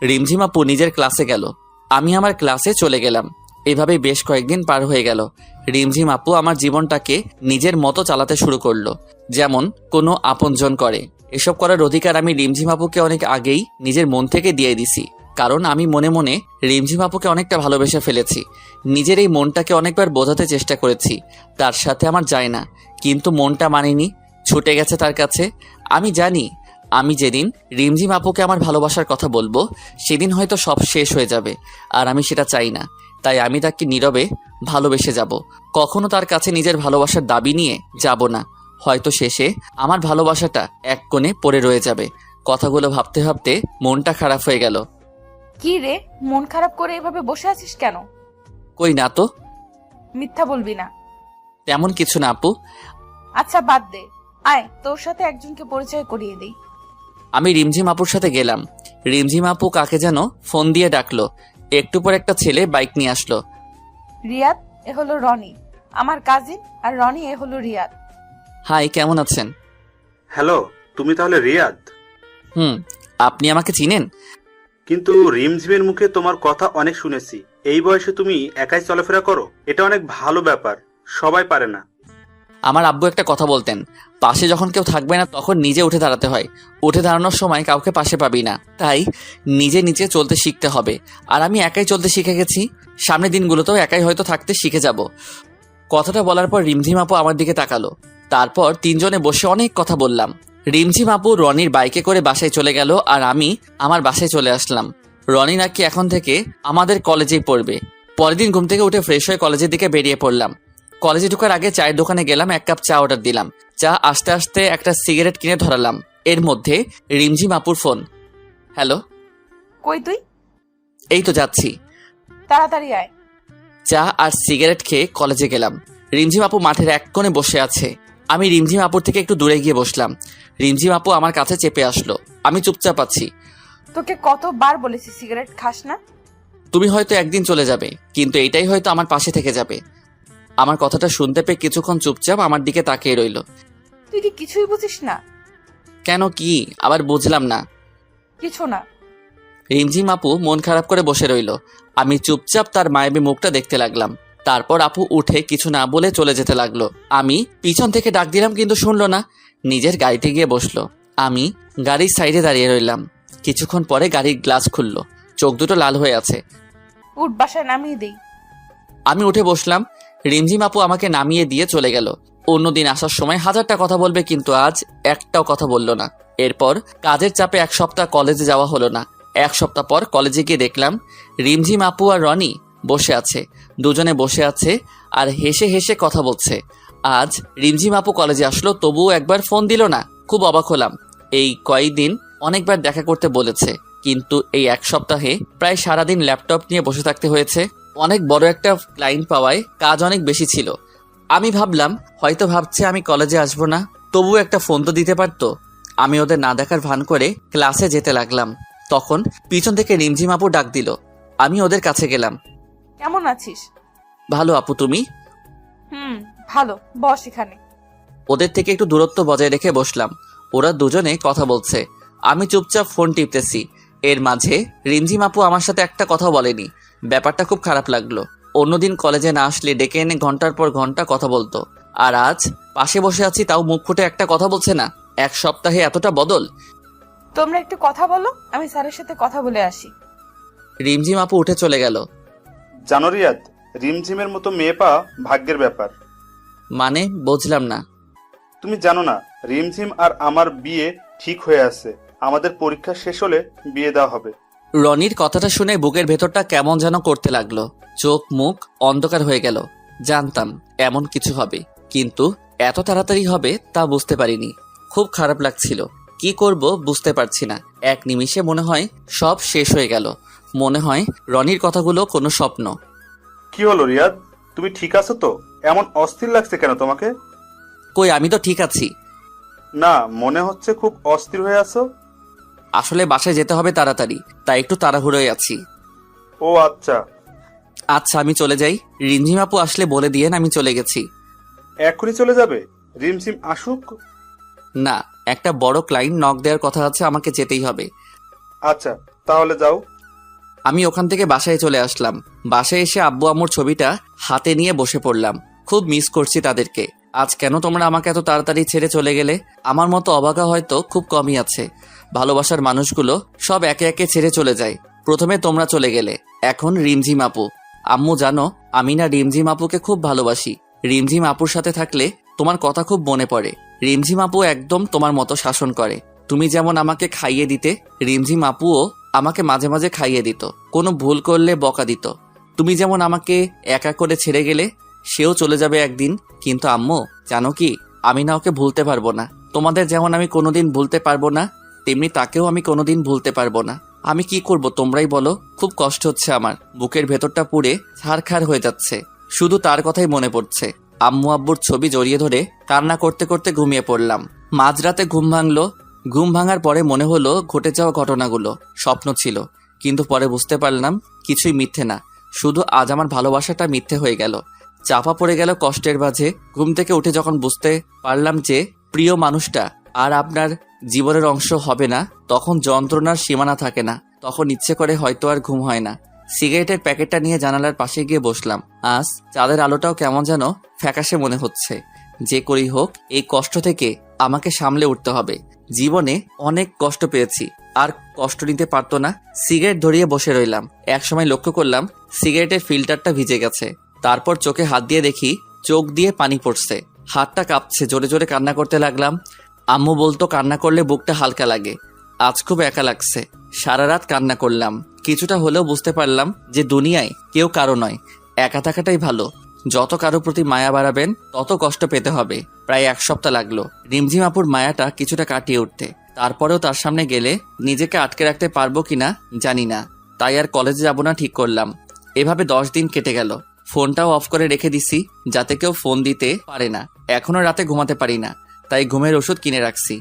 রিমঝিম আপু নিজের ক্লাসে গেল, আমি আমার ক্লাসে চলে গেলাম। এভাবে বেশ কয়েকদিন পার হয়ে গেল। রিমঝিম আপু আমার জীবনটাকে নিজের মতো চালাতে শুরু করলো, যেমন কোনো আপনজন করে। এসব করার অধিকার আমি রিমঝিম আপুকে অনেক আগেই নিজের মন থেকে দিয়ে দিছি। কারণ আমি মনে মনে রিমঝিম আপুকে অনেকটা ভালোবেসে ফেলেছি। নিজের এই মনটাকে অনেকবার বোঝাতে চেষ্টা করেছি তার সাথে আমার যায় না, কিন্তু মনটা মানেনি, ছুটে গেছে তার কাছে। আমি জানি আমি যেদিন রিমঝিম আপুকে আমার ভালোবাসার কথা বলবো সেদিন হয়তো সব শেষ হয়ে যাবে, আর আমি সেটা চাই না। তাই আমি তাকে নীরবে ভালোবেসে যাব, কখনো তার কাছে নিজের ভালোবাসার দাবি নিয়ে যাব না। হয়তো শেষে আমার ভালোবাসাটা এক কোণে পড়ে রয়ে যাবে। কথাগুলো ভাবতে ভাবতে মনটা খারাপ হয়ে গেল। কি রে, মন খারাপ করে এভাবে বসে আছিস কেন? কই না তো। মিথ্যা বলবি না। তেমন কিছু না আপু। আচ্ছা বাদ দে, আয় তোর সাথে একজনকে পরিচয় করিয়ে দিই। আমি রিমঝিম আপুর সাথে গেলাম। রিমঝিম আপু কাকে যেন ফোন দিয়ে ডাকলো। একটু পর একটা ছেলে বাইক নিয়ে আসলো। রিয়াদ, এ হলো রনি, আমার কাজিন। আর রনি, এ হলো রিয়াদ। হাই, কেমন আছেন? হ্যালো, তুমি তাহলে রিয়াদ? আপনি আমাকে চিনেন? কিন্তু রিমঝিমের মুখে তোমার কথা অনেক শুনেছি। এই বয়সে তুমি একাই চলাফেরা করো, এটা অনেক ভালো ব্যাপার, সবাই পারে না। আমার আব্বু একটা কথা বলতেন, পাশে যখন কেউ থাকবে না তখন নিজে উঠে দাঁড়াতে হয়। উঠে দাঁড়ানোর সময় কাউকে পাশে পাবি না, তাই নিজে নিজে চলতে শিখতে হবে। আর আমি একাই চলতে শিখে গেছি, সামনের দিনগুলোতেও একাই হয়তো থাকতে শিখে যাব। কথাটা বলার পর রিমঝিম আপু আমার দিকে তাকালো। তারপর তিনজনে বসে অনেক কথা বললাম। রিমঝিম আপু রনির বাইকে করে বাসায় চলে গেল, আর আমি আমার বাসায় চলে আসলাম। রনি নাকি এখন থেকে আমাদের কলেজেই পড়বে। পরের দিন ঘুম থেকে উঠে ফ্রেশ হয়ে কলেজের দিকে বেরিয়ে পড়লাম। কলেজে ঢোকার আগে চায়ের দোকানে গেলাম, 1 কাপ চা অর্ডার দিলাম। চা আসতে আসতে একটা সিগারেট কিনে ধরালাম। এর মধ্যে রিমঝিম আপুর ফোন। হ্যালো। কই তুই? এই তো যাচ্ছি। তাড়াতাড়ি আয়। চা আর সিগারেট খেয়ে কলেজে গেলাম। রিমঝিম আপু মাঠের এক কোণে বসে আছে। আমি রিমঝিম আপুর থেকে একটু দূরে গিয়ে বসলাম। রিমঝিম আপু আমার কাছে চেপে আসলো। আমি চুপচাপ আছি। তোকে কতবার বলেছি সিগারেট খাস না? তুমি হয়তো একদিন চলে যাবে, কিন্তু এইটাই হয়তো আমার পাশে থেকে যাবে। আমার কথাটা শুনতে পেয়ে কিছুক্ষণ চুপচাপ আমার দিকে তাকিয়ে রইল। তুই কি কিছুই বুঝিস না? কেন, কি আবার বুঝলাম না? কিছু না। রিমঝিম আপু মন খারাপ করে বসে রইল। আমি চুপচাপ তার মায়াবী মুখটা দেখতে লাগলাম। তারপর আপু উঠে কিছু না বলে চলে যেতে লাগলো। আমি পিছন থেকে ডাক দিলাম কিন্তু শুনলো না, নিজের গাড়িতে গিয়ে বসলো। আমি গাড়ির সাইডে দাঁড়িয়ে রইলাম। কিছুক্ষণ পরে গাড়ির গ্লাস খুললো, চোখ দুটো লাল হয়ে আছে। উঠ, বাসায় নামিয়ে দেই। আমি উঠে বসলাম। রিমঝিম আপু আমাকে নামিয়ে দিয়ে চলে গেল। অন্যদিন আসার সময় হাজারটা কথা বলবে, কিন্তু আজ একটাও কথা বললো না। এরপর কাজের চাপে এক সপ্তাহ কলেজে যাওয়া হলো না। এক সপ্তাহ পর কলেজে গিয়ে দেখলাম রিমঝিম আপু আর রনি বসে আছে। দুজনে বসে আছে আর হেসে হেসে কথা বলছে। আজ রিমঝিম আপু কলেজে আসলো, তবুও একবার ফোন দিল না। খুব অবাক হলাম। এই কয়েকদিন অনেকবার দেখা করতে বলেছে, কিন্তু এই এক সপ্তাহে প্রায় সারাদিন ল্যাপটপ নিয়ে বসে থাকতে হয়েছে। অনেক বড় একটা ক্লায়েন্ট পাওয়ায় কাজ অনেক বেশি ছিল। আমি ভাবলাম হয়তো ভাবছে আমি কলেজে আসবো না, তবুও একটা ফোন তো দিতে পারতো। আমি ওদের না দেখার ভান করে ক্লাসে যেতে লাগলাম। তখন পিছন থেকে রিমঝিম আপু ডাক দিল। আমি ওদের কাছে গেলাম। কেমন আছিস? ভালো আপু, তুমি? ভালো, বস এখানে। ওদের থেকে একটু দূরত্ব বজায় রেখে বসলাম। ওরা দুজনে কথা বলছে, আমি চুপচাপ ফোন টিপতেছি। এর মাঝে রিমঝিম আপু আমার সাথে একটা কথা বলেনি। ব্যাপারটা খুব খারাপ লাগলো। অন্যদিন কলেজে না আসলে ডেকে এনে ঘন্টার পর ঘন্টা কথা বলতো, আর আজ পাশে বসে আছি তাও মুখ ফুটে একটা কথা বলছে না। এক সপ্তাহে এতটা বদল। তোমরা একটু কথা বলো, আমি স্যারের সাথে কথা বলে আসি। রিমঝিম আপু উঠে চলে গেল। জানো রিয়াদ, রিমঝিমের মতো মেয়ে পাওয়া ভাগ্যের ব্যাপার। মানে বুঝলাম না। তুমি জানো না, রিমঝিম আর আমার বিয়ে ঠিক হয়ে আছে। আমাদের পরীক্ষা শেষ হলে বিয়ে দেওয়া হবে। রনির কথাটা শুনে বুকের ভেতরটা কেমন যেন করতে লাগলো। চোখ মুখ অন্ধকার হয়ে গেল। জানতাম এমন কিছু হবে, কিন্তু এত তাড়াতাড়ি হবে তা বুঝতে পারিনি। খুব খারাপ লাগছিল। কি করব বুঝতে পারছি না। এক নিমিষে মনে হয় সব শেষ হয়ে গেল। মনে হয় রনির কথাগুলো কোনো স্বপ্ন। কি হলো রিয়াদ, তুমি ঠিক আছো তো? এমন অস্থির লাগছে কেন তোমাকে? কই, আমি তো ঠিক আছি। না, মনে হচ্ছে খুব অস্থির হয়ে আছো। আসলে বাসায় যেতে হবে তাড়াতাড়ি, তাই একটু তাড়াহুড়োয় আছি। ও আচ্ছা। আচ্ছা আমি চলে যাই। রিমঝিম আপু আসলে বলে দিয়েন আমি চলে গেছি। এখনই চলে যাবে? রিমঝিম আসুক। না, একটা বড় ক্লায়েন্ট নক দেওয়ার কথা আছে, আমাকে যেতেই হবে। আচ্ছা, তাহলে যাও। আমি ওখান থেকে বাসায় চলে আসলাম। বাসায় এসে আব্বু আম্মুর ছবিটা হাতে নিয়ে বসে পড়লাম। খুব মিস করছি তাদেরকে। আজ কেন তোমরা আমাকে এত তাড়াতাড়ি ছেড়ে চলে গেলে? আমার মতো অবাকা হয়তো খুব কমই আছে। ভালোবাসার মানুষগুলো সব একে একে ছেড়ে চলে যায়। প্রথমে তোমরা চলে গেলে, এখন রিমঝিম আপু। আম্মু জানো, আমি না রিমঝিম আপুকে খুব ভালোবাসি। রিমঝিম আপুর সাথে থাকলে তোমার কথা খুব মনে পড়ে। রিমঝিম আপু একদম তোমার মতো শাসন করে। তুমি যেমন আমাকে খাইয়ে দিতে, রিমঝিম আপুও আমাকে মাঝে মাঝে খাইয়ে দিত। কোনো ভুল করলে বকা দিত। তুমি যেমন আমাকে একা করে ছেড়ে গেলে, সেও চলে যাবে একদিন। কিন্তু আম্মু জানো কি, আমি না ওকে ভুলতে পারবো না। তোমাদের যেমন আমি কোনোদিন ভুলতে পারবো না, তেমনি তাকেও আমি কোনোদিন ভুলতে পারবো না। আমি কি করব তোমরাই বলো। খুব কষ্ট হচ্ছে আমার। বুকের ভেতরটা পুড়ে ছারখার হয়ে যাচ্ছে। শুধু তার কথাই মনে পড়ছে। আম্মু আব্বুর ছবি জড়িয়ে ধরে কান্না করতে করতে ঘুমিয়ে পড়লাম। মাঝরাতে ঘুম ভাঙলো। ঘুম ভাঙার পরে মনে হলো ঘটে যাওয়া ঘটনাগুলো স্বপ্ন ছিল, কিন্তু পরে বুঝতে পারলাম কিছুই মিথ্যে না। শুধু আজ আমার ভালোবাসাটা মিথ্যে হয়ে গেল। চাপা পড়ে গেল কষ্টের মাঝে। ঘুম থেকে উঠে যখন বুঝতে পারলাম যে প্রিয় মানুষটা আর আপনার জীবনের অংশ হবে না, তখন যন্ত্রণার সীমানা থাকে না। তখন ইচ্ছে করে হয়তো আর ঘুম হয় না। সিগারেটের প্যাকেটটা নিয়ে জানালার পাশে গিয়ে বসলাম। আজ চাঁদের আলোটাও কেমন যেন ফ্যাকাশে মনে হচ্ছে। যে করেই হোক এই কষ্ট থেকে আমাকে সামলে উঠতে হবে। জীবনে অনেক কষ্ট পেয়েছি, আর কষ্ট নিতে পারতো না। সিগারেট ধরিয়ে বসে রইলাম। একসময় লক্ষ্য করলাম সিগারেটের ফিল্টারটা ভিজে গেছে। তারপর চোখে হাত দিয়ে দেখি চোখ দিয়ে পানি পড়ছে। হাতটা কাঁপছে। জোরে জোরে কান্না করতে লাগলাম। আম্মু বলতো কান্না করলে বুকটা হালকা লাগে। আজ খুব একা লাগছে। সারা রাত কান্না করলাম। কিছুটা হলেও বুঝতে পারলাম যে দুনিয়ায় কেউ কারো নয়, একা থাকাটাই ভালো। যত কারো প্রতি মায়া বাড়াবেন তত কষ্ট পেতে হবে। প্রায় এক সপ্তাহ লাগলো রিমঝিম আপুর মায়াটা কিছুটা কাটিয়ে উঠতে। তারপরেও তার সামনে গেলে নিজেকে আটকে রাখতে পারবো কিনা জানি না। তাই আর কলেজে যাব না ঠিক করলাম। এভাবে 10 দিন কেটে গেল। ফোনটাও অফ করে রেখে দিছি, যাতে কেউ ফোন দিতে পারে না। এখনো রাতে ঘুমাতে পারি না, তাই ঘুমের ওষুধ কিনে রাখছি।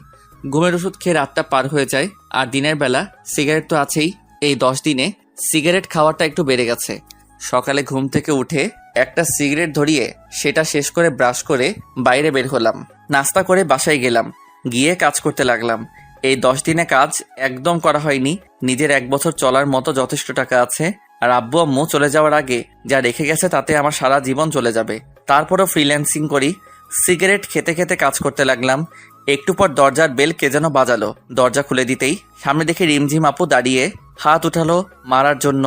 ঘুমের ওষুধ খেয়ে রাতটা পার হয়ে যায়। আর দিনের বেলা সিগারেট তো আছেই। এই 10 দিনে সিগারেট খাওয়াটা একটু বেড়ে গেছে। সকালে ঘুম থেকে উঠে একটা সিগারেট ধরিয়ে সেটা শেষ করে ব্রাশ করে বাইরে বের হলাম। নাস্তা করে বাসায় গেলাম। গিয়ে কাজ করতে লাগলাম। এই 10 দিনে কাজ একদম করা হয়নি। নিজের 1 বছর চলার মতো যথেষ্ট টাকা আছে, আর আব্বু আম্মু চলে যাওয়ার আগে যা রেখে গেছে তাতে আমার সারা জীবন চলে যাবে। তারপরও ফ্রিল্যান্সিং করি। সিগারেট খেতে খেতে কাজ করতে লাগলাম। একটু পর দরজার বেল কে যেন বাজালো। দরজা খুলে দিতেই সামনে দেখে রিমঝিম আপু দাঁড়িয়ে হাত উঠালো মারার জন্য।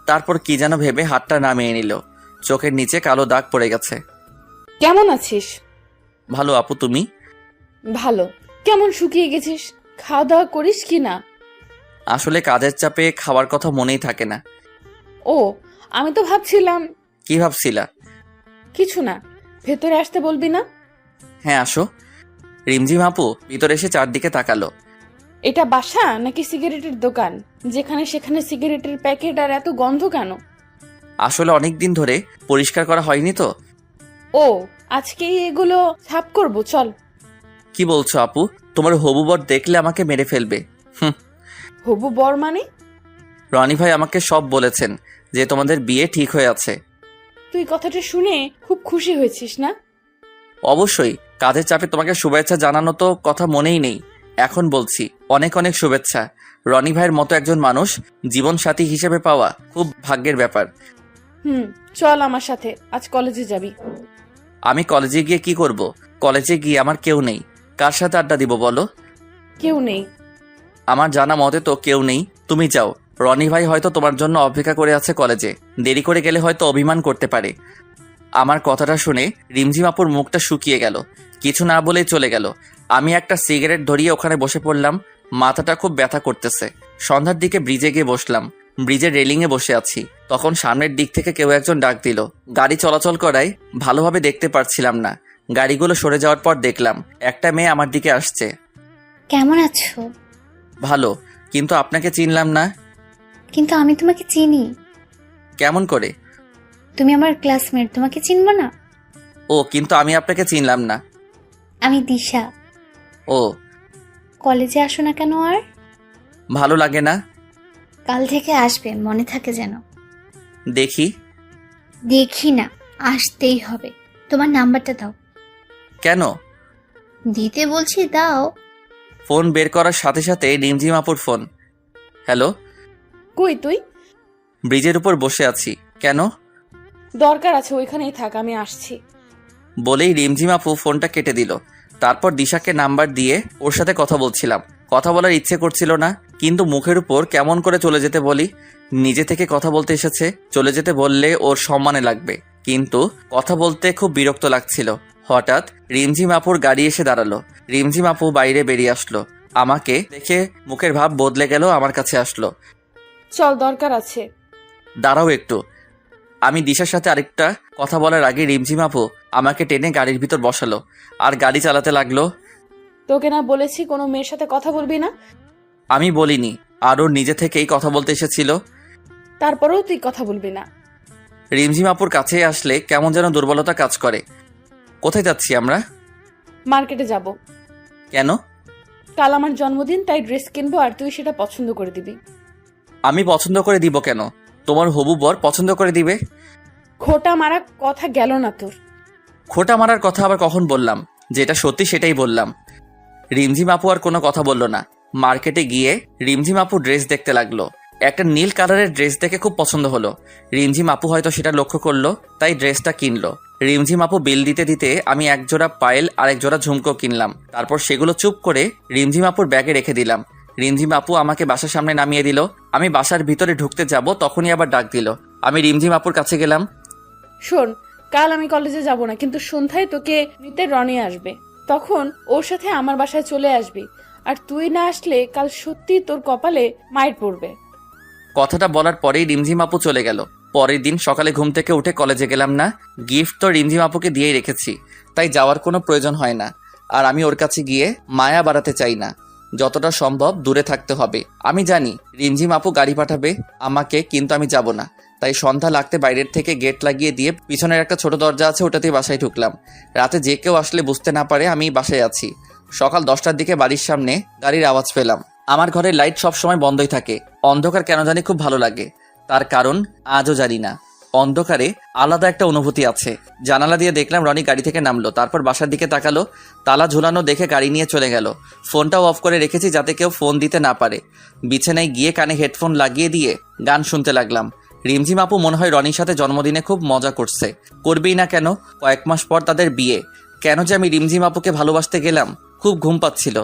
তারপর কি যেন ভেবে হাতটা নামিয়ে নিল। চোখের নিচে কালো দাগ পড়ে গেছে। কেমন আছিস? ভালো আপু, তুমি? ভালো। কেমন শুকিয়ে গেছিস? খাওয়া দাওয়া করিস কি না? আসলে কাজের চাপে খাওয়ার কথা মনেই থাকে না। ও, আমি তো ভাবছিলাম। কি ভাবছিলা? কিছু না, ভেতরে আসতে বলবি না? হ্যাঁ আসো। রিমঝিম আপু ভিতরে এসে চারদিকে তাকালো। এটা বাসা নাকি সিগারেটের দোকান, যেখানে সেখানে সিগারেটের প্যাকেট আর এত গন্ধ কেন? আসলে অনেক দিন ধরে পরিষ্কার করা হয়নি তো। ও, আজকে এগুলো সাফ করব, চল। কি বলছো আপু? তোমার হবু বর দেখলে আমাকে মেরে ফেলবে। হবু বর মানে? রনি ভাই আমাকে সব বলেছেন যে তোমাদের বিয়ে ঠিক হয়ে আছে। তুই কথাটা শুনে খুব খুশি হয়েছিস না? অবশ্যই, কাজের চাপে তোমাকে শুভেচ্ছা জানানো তো কথা মনেই নেই। এখন বলছি অনেক অনেক শুভেচ্ছা। রনি ভাইয়ের মতো একজন মানুষ জীবন সাথী হিসেবে পাওয়া খুব ভাগ্যের ব্যাপার। চল আমার সাথে, আজ কলেজে যাবি। আমি কলেজে গিয়ে কি করব? কলেজে গিয়ে আমার কেউ নেই। কার সাথে আড্ডা দিব বলো? কেউ নেই। আমার জানা মতে তো কেউ নেই। তুমি যাও। রনি ভাই হয়তো তোমার জন্য অপেক্ষা করে আছে কলেজে। দেরি করে গেলে হয়তো অভিমান করতে পারে। আমার কথাটা শুনে রিমঝিম আপুর মুখটা শুকিয়ে গেল। কিছু না বলেই চলে গেল। আমি একটা সিগারেট ধরিয়ে ওখানে বসে পড়লাম। মাথাটা খুব ব্যথা করতেছে। সন্ধ্যার দিকে ব্রিজে গিয়ে বসলাম। ব্রিজের রেলিংয়ে বসে আছি। তখন সামনের দিক থেকে কেউ একজন ডাক দিল। গাড়ি চলাচল করায় ভালোভাবে দেখতে পারছিলাম না। গাড়িগুলো সরে যাওয়ার পর দেখলাম একটা মেয়ে আমার দিকে আসছে। কেমন আছো? ভালো, কিন্তু আপনাকে চিনলাম না। কিন্তু আমি তোমাকে চিনি। কেমন করে? তুমি আমার ক্লাসমেট, তোমাকে চিনবো না? ও, কিন্তু আমি আপনাকে চিনলাম না। আমি দিশা। ও, কলেজে আসো না কেন আর? ভালো লাগে না। কাল থেকে আসবে, মনে থাকে যেন। দেখি। দেখি না, আসতেই হবে। তোমার নাম্বারটা দাও। কেন? দিতে বলছি, দাও। ফোন বের করার সাথে সাথে রিমঝিম আপুর ফোন। হ্যালো। কই তুই? ব্রিজের উপর বসে আছি। কেন? দরকার আছে, ওইখানেই থাক, আমি আসছি। বলেই রিমঝিম আপু ফোনটা কেটে দিল। তারপর দিশাকে নাম্বার দিয়ে ওর সাথে কথা বলছিলাম। কথা বলার ইচ্ছে করছিল না, কিন্তু মুখের উপর কেমন করে চলে যেতে বলি। নিজে থেকে কথা বলতে এসেছে, চলে যেতে বললে ওর সম্মানে লাগবে। কিন্তু কথা বলতে খুব বিরক্ত লাগছিল। হঠাৎ রিমঝিম আপুর গাড়ি এসে দাঁড়ালো। রিমঝিম আপু বাইরে বেরিয়ে আসলো। আমাকে দেখে মুখের ভাব বদলে গেল। আমার কাছে আসলো। চল, দরকার আছে। দাঁড়াও একটু। আমি দিশার সাথে আরেকটা কথা বলার আগে রিমঝিম আপু আমাকে টেনে গাড়ির ভিতর বসালো আর গাড়ি চালাতে লাগলো। তোকে না বলেছি কোনো মেয়ের সাথে কথা বলবি না? আমি বলিনি, আর ওর নিজে থেকেই কথা বলতে এসেছিল। তারপরেও তুই কথা বলবি না? রিমঝিম আপুর কাছে আসলে কেমন যেন দুর্বলতা কাজ করে। কোথায় যাচ্ছি আমরা? মার্কেটে যাব। কেন? কাল আমার জন্মদিন, তাই ড্রেস কিনবো আর তুই সেটা পছন্দ করে দিবি। আমি পছন্দ করে দিব কেন? তোমার হবু বর পছন্দ করে দিবে। খোটা মারা কথা গেল না তোর? খোটা মারার কথা আবার কখন বললাম? যেটা সত্যি সেটাই বললাম। রিমঝিম আপু আর কোনো কথা বলল না। মার্কেটে গিয়ে রিমঝিম আপু ড্রেস দেখতে লাগলো। একটা নীল কালারের ড্রেস দেখে খুব পছন্দ হলো। রিমঝিম আপু হয়তো সেটা লক্ষ্য করলো, তাই ড্রেসটা কিনলো। রিমঝিম আপু বিল দিতে দিতে আমি এক জোড়া পায়েল আর এক জোড়া ঝুমকো কিনলাম। তারপর সেগুলো চুপ করে রিমঝিম আপুর ব্যাগে রেখে দিলাম। রিমঝিম আপু আমাকে বাসার সামনে নামিয়ে দিল। আমি বাসার ভিতরে ঢুকতে যাব, তখনই আবার ডাক দিল। আমি রিমঝিম আপুর কাছে গেলাম। শোন, কাল আমি কলেজে যাব না, কিন্তু সন্ধ্যায় তোকে নিতে রনি আসবে। তখন ওর সাথে আমার বাসায় চলে আসবি। আর তুই না আসলে কাল সত্যি তোর কপালে মাইর পড়বে। কথাটা বলার পরেই রিমঝিম আপু চলে গেল। পরের দিন সকালে ঘুম থেকে উঠে কলেজে গেলাম না। গিফট তো রিমঝিম আপুকে দিয়েই রেখেছি, তাই যাওয়ার কোনো প্রয়োজন হয় না। আর আমি ওর কাছে গিয়ে মায়া বাড়াতে চাই না। যতটা সম্ভব দূরে থাকতে হবে। আমি জানি রিমঝিম আপু গাড়ি পাঠাবে আমাকে, কিন্তু আমি যাব না। তাই সন্ধ্যা লাগতে বাইরের থেকে গেট লাগিয়ে দিয়ে পিছনের একটা ছোট দরজা আছে, ওটাতেই বাসায় ঢুকলাম। রাতে যে কেউ আসলে বুঝতে না পারে আমি বাসায় আছি। সকাল 10টার দিকে বাড়ির সামনে গাড়ির আওয়াজ পেলাম। আমার ঘরের লাইট সবসময় বন্ধই থাকে। অন্ধকার কেন জানি খুব ভালো লাগে। তার কারণ আজও জানি না। অন্ধকারে আলাদা একটা অনুভূতি আছে। জানালা দিয়ে দেখলাম রনি গাড়ি থেকে নামলো। তারপর বাসার দিকে তাকালো। তালা ঝুলানো দেখে গাড়ি নিয়ে চলে গেল। ফোনটাও অফ করে রেখেছি যাতে কেউ ফোন দিতে না পারে। বিছানায় গিয়ে কানে হেডফোন লাগিয়ে দিয়ে গান শুনতে লাগলাম। রিমঝিম আপু মনে হয় রনির সাথে জন্মদিনে খুব মজা করছে। করবেই না কেন, কয়েক মাস পর তাদের বিয়ে। কেন যে আমি রিমঝিম আপুকে ভালোবাসতে গেলাম, খুব ঘুম পাচ্ছিল।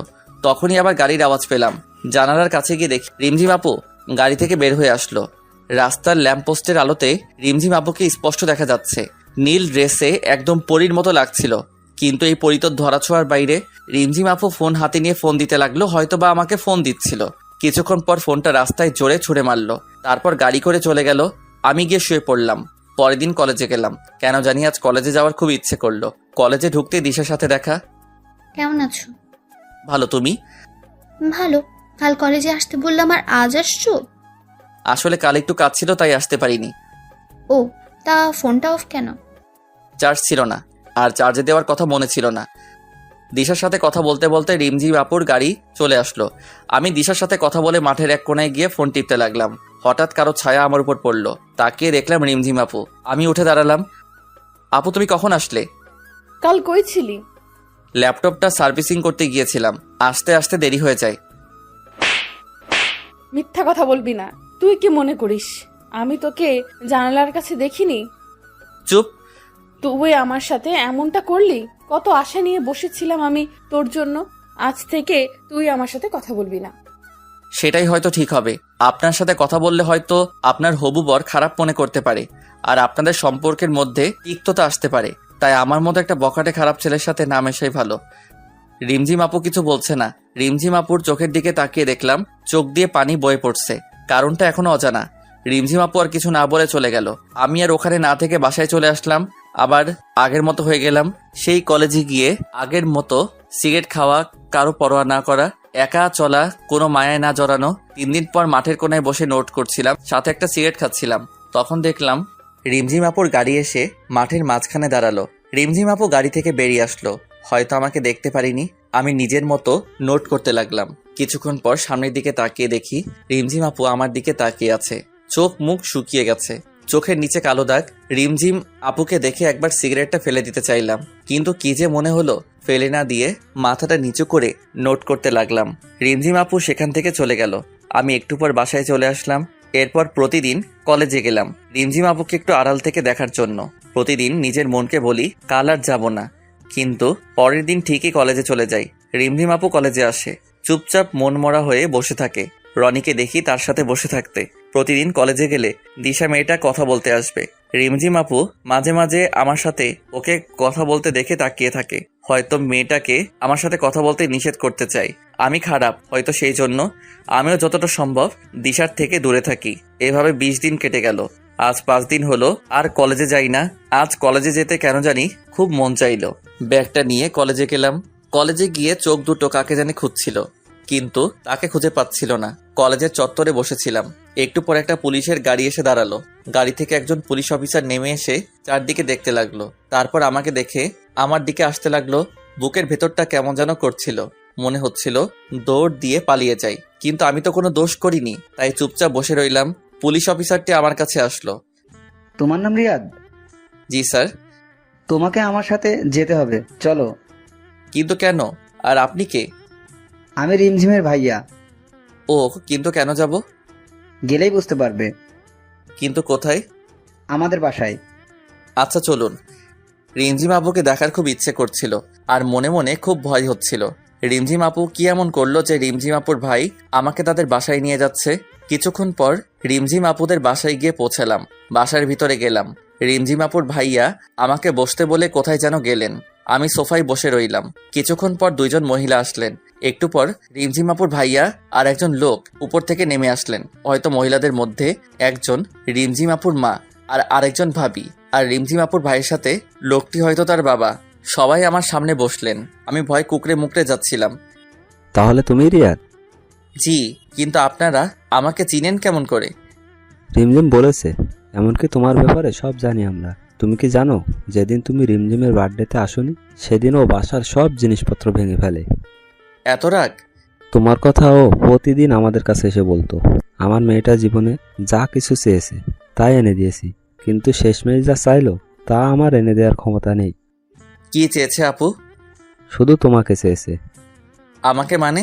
তখনই আবার গাড়ির আওয়াজ পেলাম। জানালার কাছে গিয়ে দেখি রিমঝিম আপু গাড়ি থেকে বের হয়ে আসলো। রাস্তার ল্যাম্পপোস্টের আলোতে রিমঝিম আপুকে স্পষ্ট দেখা যাচ্ছে। নীল ড্রেসে একদম পরীর মতো লাগছিল। কিন্তু এই পরী তো ধরাছোঁয়ার বাইরে। রিমঝিম আপু ফোন হাতে নিয়ে ফোন দিতে লাগলো, হয়তো বা আমাকে ফোন দিচ্ছিল। কিছুক্ষণ পর ফোনটা রাস্তায় জোরে ছুঁড়ে মারলো। তারপর গাড়ি করে চলে গেল। আমি গিয়ে শুয়ে পড়লাম। পরের দিন কলেজে গেলাম। কেন জানি আজ কলেজে যাওয়ার খুব ইচ্ছে করলো। কলেজে ঢুকতে দিশার সাথে দেখা। কেমন আছো? ভালো, তুমি? ভালো। কাল কলেজে আসতে বললাম আর আজ আসছো? আসলে কাল একটু কাজ ছিল, তাই আসতে পারিনি। ও, তা ফোনটা অফ কেন? চার্জ ছিল না, আর চার্জে দেওয়ার কথা মনে ছিল না। দিশার সাথে কথা বলতে বলতে রিমঝিম আপুর গাড়ি চলে আসলো। আমি দিশার সাথে কথা বলে মাঠের এক কোণায় গিয়ে ফোন টিপতে লাগলাম। হঠাৎ কারো ছায়া আমার উপর পড়লো। তাকিয়ে দেখলাম রিমঝিম আপু। আমি উঠে দাঁড়ালাম। আপু, তুমি কখন আসলে? কাল কই ছিলি? ল্যাপটপটা সার্ভিসিং করতে গিয়েছিলাম। আসতে আসতে দেরি হয়ে যায়। মিথ্যা কথা বলবি না। তুই কি মনে করিস আমি তোকে জানালার কাছে দেখিনি? চুপ। তুই আমার সাথে এমনটা করলি? কত আশা নিয়ে বসেছিলাম আমি তোর জন্য। আজ থেকে তুই আমার সাথে কথা বলবি না। সেটাই হয়তো ঠিক হবে। আপনার সাথে কথা বললে হয়তো আপনার হবু বর খারাপ মনে করতে পারে, আর আপনাদের সম্পর্কের মধ্যে তিক্ততা আসতে পারে। তাই আমার মতো একটা বখাটে খারাপ ছেলের সাথে না মেশাই ভালো। রিমঝিম আপু কিছু বলছে না। রিমঝিম আপুর চোখের দিকে তাকিয়ে দেখলাম চোখ দিয়ে পানি বয়ে পড়ছে। কারণটা এখনো অজানা। রিমঝিম আপু আর কিছু না বলে চলে গেল। আমি আর ওখানে না থেকে বাসায় চলে আসলাম। আবার আগের মতো হয়ে গেলাম। সেই কলেজে গিয়ে আগের মতো সিগারেট খাওয়া, কারো পরোয়া না করা, একা চলা, কোনো মায়ায় না জড়ানো। 3 দিন পর মাঠের কোনায় বসে নোট করছিলাম, সাথে একটা সিগারেট খাচ্ছিলাম। তখন দেখলাম রিমঝিম আপুর গাড়ি এসে মাঠের মাঝখানে দাঁড়ালো। রিমঝিম আপু গাড়ি থেকে বেরিয়ে আসলো। হয়তো আমাকে দেখতে পারিনি। আমি নিজের মতো নোট করতে লাগলাম। কিছুক্ষণ পর সামনের দিকে তাকিয়ে দেখি রিমঝিম আপু আমার দিকে তাকিয়ে আছে। চোখ মুখ শুকিয়ে গেছে, চোখের নিচে কালো দাগ। রিমঝিম আপুকে দেখে একবার সিগারেটটা ফেলে দিতে চাইলাম, কিন্তু কি যে মনে হলো ফেলে না দিয়ে মাথাটা নিচু করে নোট করতে লাগলাম। রিমঝিম আপু সেখান থেকে চলে গেল। আমি একটু পর বাসায় চলে আসলাম। এরপর প্রতিদিন কলেজে গেলাম রিমঝিম আপুকে একটু আড়াল থেকে দেখার জন্য। প্রতিদিন নিজের মনকে বলি কাল আর যাব না, কিন্তু পরের দিন ঠিকই কলেজে চলে যাই। রিমঝিম আপু কলেজে আসে, চুপচাপ মন মরা হয়ে বসে থাকে। রনিকে দেখি তার সাথে বসে থাকতে। প্রতিদিন কলেজে গেলে দিশা মেয়েটা কথা বলতে আসবে। রিমঝিম আপু মাঝে মাঝে আমার সাথে ওকে কথা বলতে দেখে তাকিয়ে থাকে। হয়তো মেয়েটাকে আমার সাথে কথা বলতে নিষেধ করতে চাই। আমি খারাপ হয়তো, সেই জন্য আমিও যতটা সম্ভব দিশার থেকে দূরে থাকি। এভাবে 20 দিন কেটে গেল। আজ 5 দিন হলো আর কলেজে যাই না। আজ কলেজে যেতে কেন জানি খুব মন চাইলো। ব্যাগটা নিয়ে কলেজে গেলাম। কলেজে গিয়ে চোখ দুটো কাকে জানি খুঁজছিল, কিন্তু তাকে খুঁজে পাচ্ছিল না। কলেজের চত্বরে বসেছিলাম। একটু পর একটা পুলিশের গাড়ি এসে দাঁড়ালো। গাড়ি থেকে একজন পুলিশ অফিসার নেমে এসে চারদিকে দেখতে লাগলো। তারপর আমাকে দেখে আমার দিকে আসতে লাগলো। বুকের ভেতরটা কেমন যেন করছিল। মনে হচ্ছিল দৌড় দিয়ে পালিয়ে যাই, কিন্তু আমি তো কোনো দোষ করিনি, তাই চুপচাপ বসে রইলাম। পুলিশ অফিসারটি আমার কাছে আসলো। তোমার নাম রিয়াদ? জি স্যার। তোমাকে আমার সাথে যেতে হবে, চলো। কিন্তু কেন? আর আপনি কে? আমি রিমঝিমের ভাইয়া। ও, কিন্তু কেন যাব? গেলেই বুঝতে পারবে। কিন্তু কোথায়? আমাদের বাসায়। আচ্ছা চলুন। রিমঝিম আপুকে দেখার খুব ইচ্ছে করছিল, আর মনে মনে খুব ভয় হচ্ছিল। রিমঝিম আপু কি এমন করলো যে রিমঝিম আপুর ভাই আমাকে তাদের বাসায় নিয়ে যাচ্ছে? কিছুক্ষণ পর রিমঝিম আপুদের বাসায় গিয়ে পৌঁছালাম। বাসার ভিতরে গেলাম। রিমঝিম আপুর ভাইয়া আমাকে বসতে বলে কোথায় যেন গেলেন। আমি সোফায় বসে রইলাম। কিছুক্ষণ পর 2 জন মহিলা আসলেন। একটু পর রিমঝিম আপুর ভাইয়া আর একজন লোক উপর থেকে নেমে আসলেন। হয়তো মহিলাদের মধ্যে একজন রিমঝিম আপুর মা আর আরেকজন ভাবি, আর রিমঝিম আপুর ভাইয়ের সাথে লোকটি হয়তো তার বাবা। সবাই আমার সামনে বসলেন। আমি ভয় কুকড়ে মুকড়ে যাচ্ছিলাম। তাহলে তুমি রিয়াদ? জি, কিন্তু আপনারা আমাকে চিনেন কেমন করে? রিমঝিম বলেছে, এমনকি তোমার ব্যাপারে সব জানি আমরা। তুমি কি জানো যেদিন তুমি রিমঝিমের বার্থডেতে আসোনি সেদিন ও বাসার সব জিনিসপত্র ভেঙে ফেলে। এত রাগ? তোমার কথা ও প্রতিদিন আমাদের কাছে এসে বলতো। আমার মেয়েটা জীবনে যা কিছু চেয়েছে তাই এনে দিয়েছি, কিন্তু শেষমেশ যা চাইলো তা আমার এনে দেওয়ার ক্ষমতা নেই। কি চেয়েছে আপু? শুধু তোমাকে চেয়েছে। আমাকে মানে?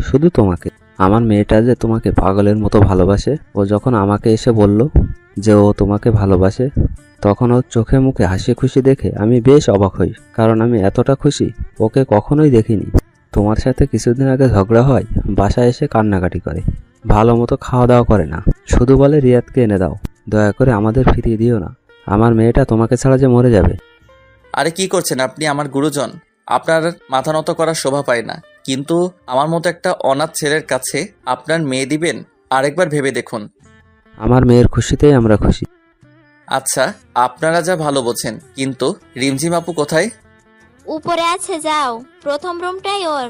শুধু তোমাকে। আমার মেয়েটা যে তোমাকে পাগলের মতো ভালোবাসে, ও যখন আমাকে এসে বলল যে ও তোমাকে ভালোবাসে, তখন ওর চোখে মুখে হাসি খুশি দেখে আমি বেশ অবাক হই, কারণ আমি এতটা খুশি ওকে কখনোই দেখিনি। তোমার সাথে কিছুদিন আগে ঝগড়া হয়, বাসায় এসে কান্নাকাটি করে, ভালো মতো খাওয়া দাওয়া করে না, শুধু বলে রিয়াদকে এনে দাও, দয়া করে আমাদের ফিরিয়ে দিও না, আমার মেয়েটা তোমাকে ছাড়া যে মরে যাবে। আরে কি করছেন আপনি? আমার গুরুজন, আপনার মাথা নত করার শোভা পায় না, কিন্তু আমার মতো একটা অনাথ ছেলের কাছে আপনার মেয়ে দিবেন? আরেকবার ভেবে দেখুন। আমার মেয়ের খুশিতেই আমরা খুশি। আচ্ছা, আপনারা যা ভালো বোঝেন, কিন্তু রিমঝিম আপু কোথায়? উপরে আছে, যাও, প্রথম রুমটাই ওর।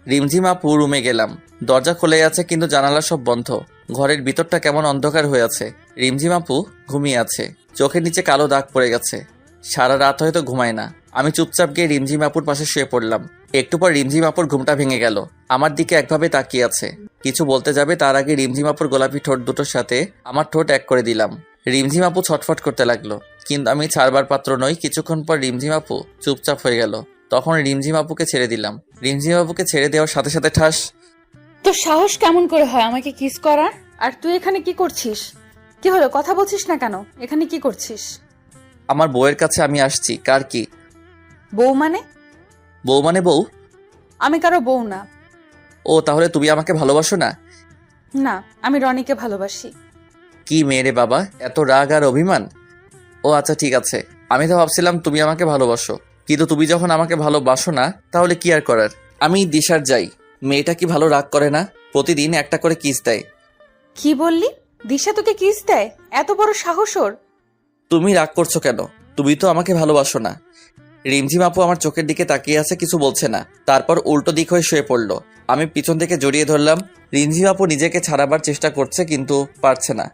রিমঝিম আপু রুমে গেলাম, দরজা খোলাই আছে কিন্তু জানালা সব বন্ধ। ঘরের ভিতরটা কেমন অন্ধকার হয়ে আছে। রিমঝিম আপু ঘুমিয়ে আছে, চোখের নিচে কালো দাগ পড়ে গেছে, সারা রাত হয়তো ঘুমায় না। আমি চুপচাপ গিয়ে রিমঝিম আপুর পাশে শুয়ে পড়লাম। একটু পর রিমঝিম আপুর ঘুমটা ভেঙে গেল, আমার দিকে একভাবে তাকিয়ে আছে। কিছু বলতে যাবে তার আগে রিমঝিম আপুর গোলাপি ঠোঁট দুটোর সাথে আমার ঠোঁট এক করে দিলাম। রিমঝিম আপু ছটফট করতে লাগলো, কিন্তু আমি ছাড়বার পাত্র নই। কিছুক্ষণ পর রিমঝিম আপু চুপচাপ হয়ে গেল, তখন রিমঝিম আপুকে ছেড়ে দিলাম। রিমঝিম আপুকে ছেড়ে দেওয়ার সাথে সাথে ঠাস। তোর সাহস কেমন করে হয় আমাকে কিস করার? আর তুই এখানে কি করছিস? কি হলো, কথা বলছিস না কেন? এখানে কি করছিস? আমার বউয়ের কাছে আমি আসছি। কার কি বউ মানে? বউ মানে বউ? আমি কারো বউ না। ও, তাহলে তুমি আমাকে ভালোবাসো না? না, আমি রনিকে ভালোবাসি। কি মেয়েরে বাবা, এত রাগ আর অভিমান? ও আচ্ছা ঠিক আছে, আমি তো ভাবছিলাম তুমি আমাকে ভালোবাসো, কিন্তু তুমি যখন আমাকে ভালোবাসো না তাহলে কি আর করার। আমি দিশার যাই, মেয়েটা কি ভালো রাগ করে না? প্রতিদিন একটা করে কিস দেয়। কি বললি? দিশা তোকে কিস দেয়? এত বড় সাহস ওর? তুমি রাগ করছো কেন? তুমি তো আমাকে ভালোবাসো না। রিমঝিম আপু আমার চোখের দিকে তাকিয়ে আছে, কিছু বলছে না। তারপর উল্টো দিক হয়ে শুয়ে পড়লো। আমি পিছন থেকে জড়িয়ে ধরলাম। রিমঝিম আপু নিজেকে ছাড়াবার চেষ্টা করছে, কিন্তু পারছে না।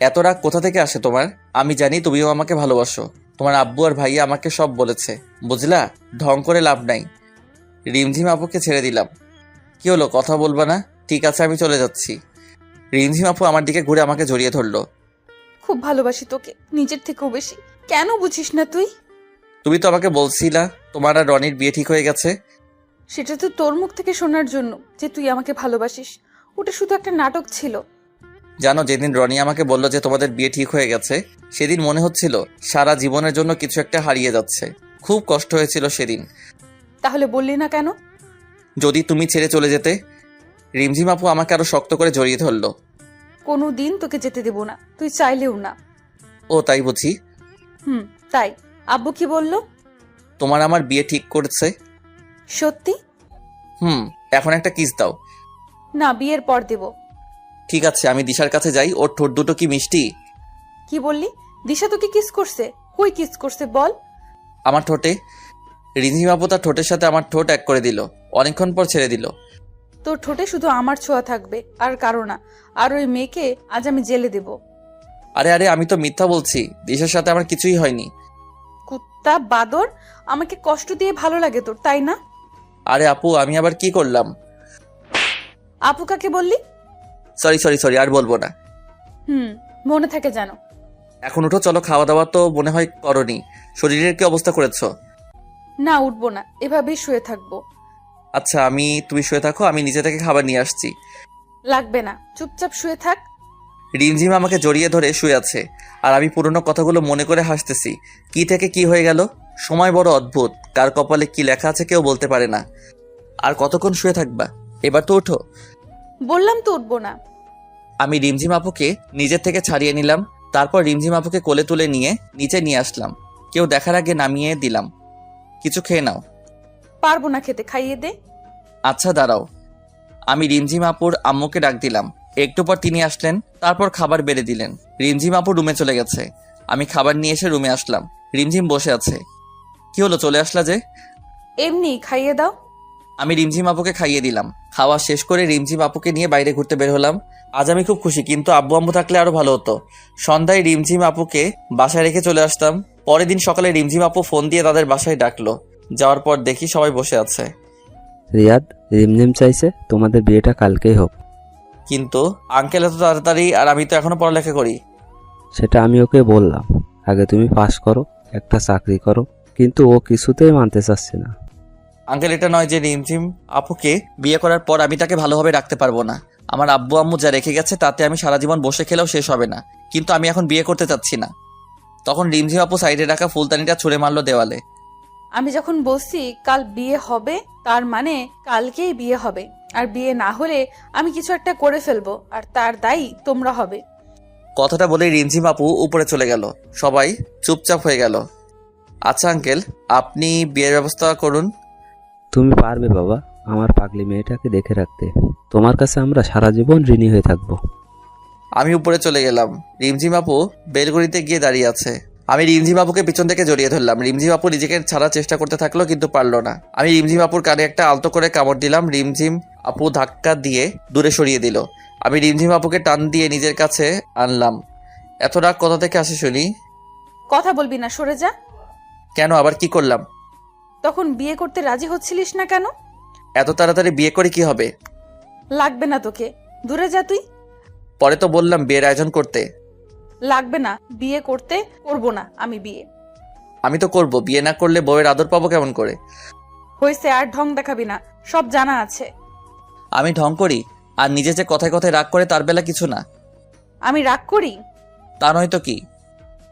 এত রাগ কোথা থেকে আসে তোমার? আমি জানি তুমিও আমাকে ভালোবাসো। তোমার আব্বু আর ভাইয়া আমাকে সব বলেছে, বুঝলা? ঢং করে লাভ নাই। রিমঝিম আপুকে ছেড়ে দিলাম। কি হলো, কথা বলবা না? ঠিক আছে, আমি চলে যাচ্ছি। রিমঝিম আপু আমার দিকে ঘুরে আমাকে জড়িয়ে ধরলো। খুব ভালোবাসি তোকে, নিজের থেকেও বেশি। কেন বুঝিস না তুই? তুমি তো আমাকে বলছিলা তোমার আর রনির বিয়ে ঠিক হয়ে গেছে। সেটা তো তোর মুখ থেকে শোনার জন্য যে তুই আমাকে ভালোবাসিস। ওটা শুধু একটা নাটক ছিল। জানো, যেদিন রনি আমাকে বলল যে তোমাদের বিয়ে ঠিক হয়ে গেছে, সেদিন মনে হচ্ছিল সারা জীবনের জন্য কিছু একটা হারিয়ে যাচ্ছে। খুব কষ্ট হয়েছিল সেদিন। তাহলে বললি না কেন? যদি তুমি ছেড়ে চলে যেতে। রিমঝিম আপু আমাকে আরো শক্ত করে জড়িয়ে ধরলো। কোনো দিন তোকে যেতে দেব না, তুই চাইলেও না। ও তাই বুঝি? তাই। আব্বু কি বলল? তোমার আমার বিয়ে ঠিক করছে। সত্যি? এখন একটা কিস দাও। না, বিয়ের পর দেব। ঠিক আছে, আমি দিশার কাছে যাই। ওর ঠোঁট দুটো কি মিষ্টি! কি বললি? দিশা তোকে কিস করছে? কই কিস করছে বল? আমার ঠোঁটে। রিমঝিম আপু তার ঠোঁটের সাথে আমার ঠোঁট এক করে দিল, অনেকক্ষণ পর ছেড়ে দিল। তোর ঠোঁটে শুধু আমার ছোঁয়া থাকবে, আর কারো না। আর ওই মেয়েকে আজ আমি জেলে দেব। আরে আরে, আমি তো মিথ্যা বলছি, দিশার সাথে আমার কিছুই হয়নি। কুত্তা বাদর, আমাকে কষ্ট দিয়ে ভালো লাগে তোর, তাই না? আরে আপু, আমি আবার কি করলাম? আপু কাকে বললি? সরি, আর বলবো না। মনে থাকে জানো। এখন উঠো, চলো। খাওয়া দাওয়া তো মনে হয় করনি। শরীরের কি অবস্থা করেছো? না, উঠবো না, এভাবেই শুয়ে থাকবো। আচ্ছা, তুমি শুয়ে থাকো, আমি নিচে থেকে খাবার নিয়ে আসছি। লাগবে না, চুপচাপ শুয়ে থাক। রিমঝিম আমাকে জড়িয়ে ধরে শুয়ে আছে, আর আমি পুরনো কথাগুলো মনে করে হাসতেছি। কি থেকে কি হয়ে গেল। সময় বড় অদ্ভুত, কার কপালে কি লেখা আছে কেউ বলতে পারে না। আর কতক্ষণ শুয়ে থাকবা? এবার তো ওঠো। বললাম তো উঠবো না। আমি রিমঝিম আপুকে নিজের থেকে ছাড়িয়ে নিলাম। তারপর রিমঝিম আপুকে কোলে তুলে নিয়ে নিচে নিয়ে আসলাম। কেউ দেখার আগে নামিয়ে দিলাম। কিছু খেয়ে নাও। পারবো না খেতে, খাইয়ে দে। আচ্ছা দাঁড়াও। আমি রিমঝিম আপুর আম্মুকে ডাক দিলাম। একটু পর তিনি আসলেন, তারপর খাবার বেড়ে দিলেন। রিমঝিম আপু রুমে চলে গেছে। আমি খাবার নিয়ে এসে রুমে আসলাম। রিমঝিম বসে আছে। কি হলো, চলে আসলা যে? এমনি খাইয়ে দাও। আমি রিমঝিম আপুকে খাইয়ে দিলাম। খাওয়া শেষ করে রিমঝিম আপুকে নিয়ে বাইরে ঘুরতে বের হলাম। আজ আমি খুব খুশি, কিন্তু আব্বু আম্মু থাকলে আরো ভালো হতো। সন্ধ্যায় রিমঝিম আপুকে বাসায় রেখে চলে আসতাম। পরের দিন সকালে রিমঝিম আপু ফোন দিয়ে তাদের বাসায় ডাকলো। যাওয়ার পর দেখি সবাই বসে আছে। রিয়াদ, রিমঝিম চাইছে তোমাদের বিয়েটা কালকেই হোক। কিন্তু আঙ্কেল এত তাড়াতাড়ি, আর আমি তো এখনো পড়ালেখা করি। সেটা আমি ওকে বললাম, আগে তুমি পাস করো, একটা চাকরি করো, কিন্তু ও কিছুতেই মানতে চাচ্ছে না। আঙ্কেল, এটা নয় যে রিমঝিম আপুকে বিয়ে করার পর আমি তাকে ভালোভাবে রাখতে পারবো না। আমার আব্বু আম্মু যা রেখে গেছে তাতে আমি সারা জীবন বসে খেলেও শেষ হবে না, কিন্তু আমি এখন বিয়ে করতে চাচ্ছি না। তখন রিমঝিম আপু সাইডে রাখা ফুলদানিটা ছুঁড়ে মারলো দেওয়ালে। আমি যখন বলছি কাল বিয়ে হবে, তার মানে কালকেই বিয়ে হবে। আর বিয়ে না হলে আমি কিছু একটা করে ফেলবো, আর তার দায়ী তোমরা হবে। কথাটা বলে রিমঝিম আপু উপরে চলে গেল। সবাই চুপচাপ হয়ে গেল। আচ্ছা আঙ্কেল, আপনি বিয়ের ব্যবস্থা করুন। তুমি পারবে বাবা আমার পাগলি মেয়েটাকে দেখে রাখতে। তোমার কাছে আমরা সারা জীবন ঋণী হয়ে থাকবো। আমি উপরে চলে গেলাম। রিমঝিম আপু বেলগড়িতে গিয়ে দাঁড়িয়ে আছে। আমি রিমঝিম আপুকে পিছন থেকে জড়িয়ে ধরলাম। রিমঝিম আপু নিজেকে ছাড়ার চেষ্টা করতে থাকলো, কিন্তু পারলো না। আমি রিমঝিম আপুর কানে একটা আলতো করে কামড় দিলাম। রিমঝিম আপু ধাক্কা দিয়ে দূরে সরিয়ে দিল। আমি রিমঝিম আপুকে টান দিয়ে নিজের কাছে আনলাম। এত রাগ কোথা থেকে আসে শুনি? কথা বলবি না, সরে যা। কেন, আবার কি করলাম? তখন বিয়ে করতে রাজি হচ্ছিলিস না কেন? এত তাড়াতাড়ি বিয়ে করে কি হবে? লাগবে না তোকে, দূরে যা তুই। পরে তো বললাম বিয়ের আয়োজন করতে। লাগবে না, বিয়ে করতে করবো না আমি বিয়ে। আমি তো করব, বিয়ে না করলে বউয়ের আদর পাবো কেমন করে? হয়েছে, আর ঢং দেখাবি না, সব জানা আছে। আমি ঢং করি? আর নিজে যে কথায় কথায় রাগ করে তার বেলা কিছু না। আমি রাগ করি? তা নয় তো কি।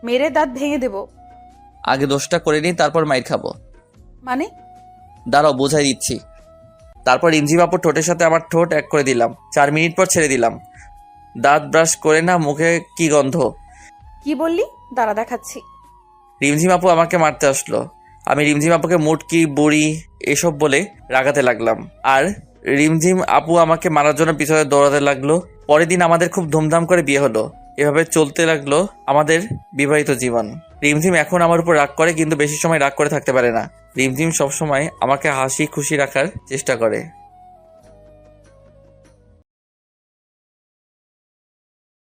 মেরে দাঁত ভেঙে দেব। আগে দোষটা করে নিই, তারপর মাইর খাবো। মানে? দাঁড়াও, বোঝাই দিচ্ছি। তারপর রিমঝিম আপুর ঠোঁটের সাথে আমার ঠোঁট এক করে দিলাম। 4 মিনিট পর ছেড়ে দিলাম। দাঁত ব্রাশ করে না, মুখে কি গন্ধ। কি বললি? দাঁড়া দেখাচ্ছি। রিমঝিম আপু আমাকে মারতে আসলো। আমি রিমঝিম আপুকে মুটকি বুড়ি এসব বলে রাগাতে লাগলাম। আর রিমঝিম আপু আমাকে মারার জন্য পিছনে দৌড়াতে লাগলো। পরের দিন আমাদের খুব ধুমধাম করে বিয়ে হলো। এভাবে চলতে লাগলো আমাদের বিবাহিত জীবন। রিমঝিম এখন আমার উপর রাগ করে, কিন্তু বেশি সময় রাগ করে থাকতে পারে না। রিমঝিম সবসময় আমাকে হাসি খুশি রাখার চেষ্টা করে।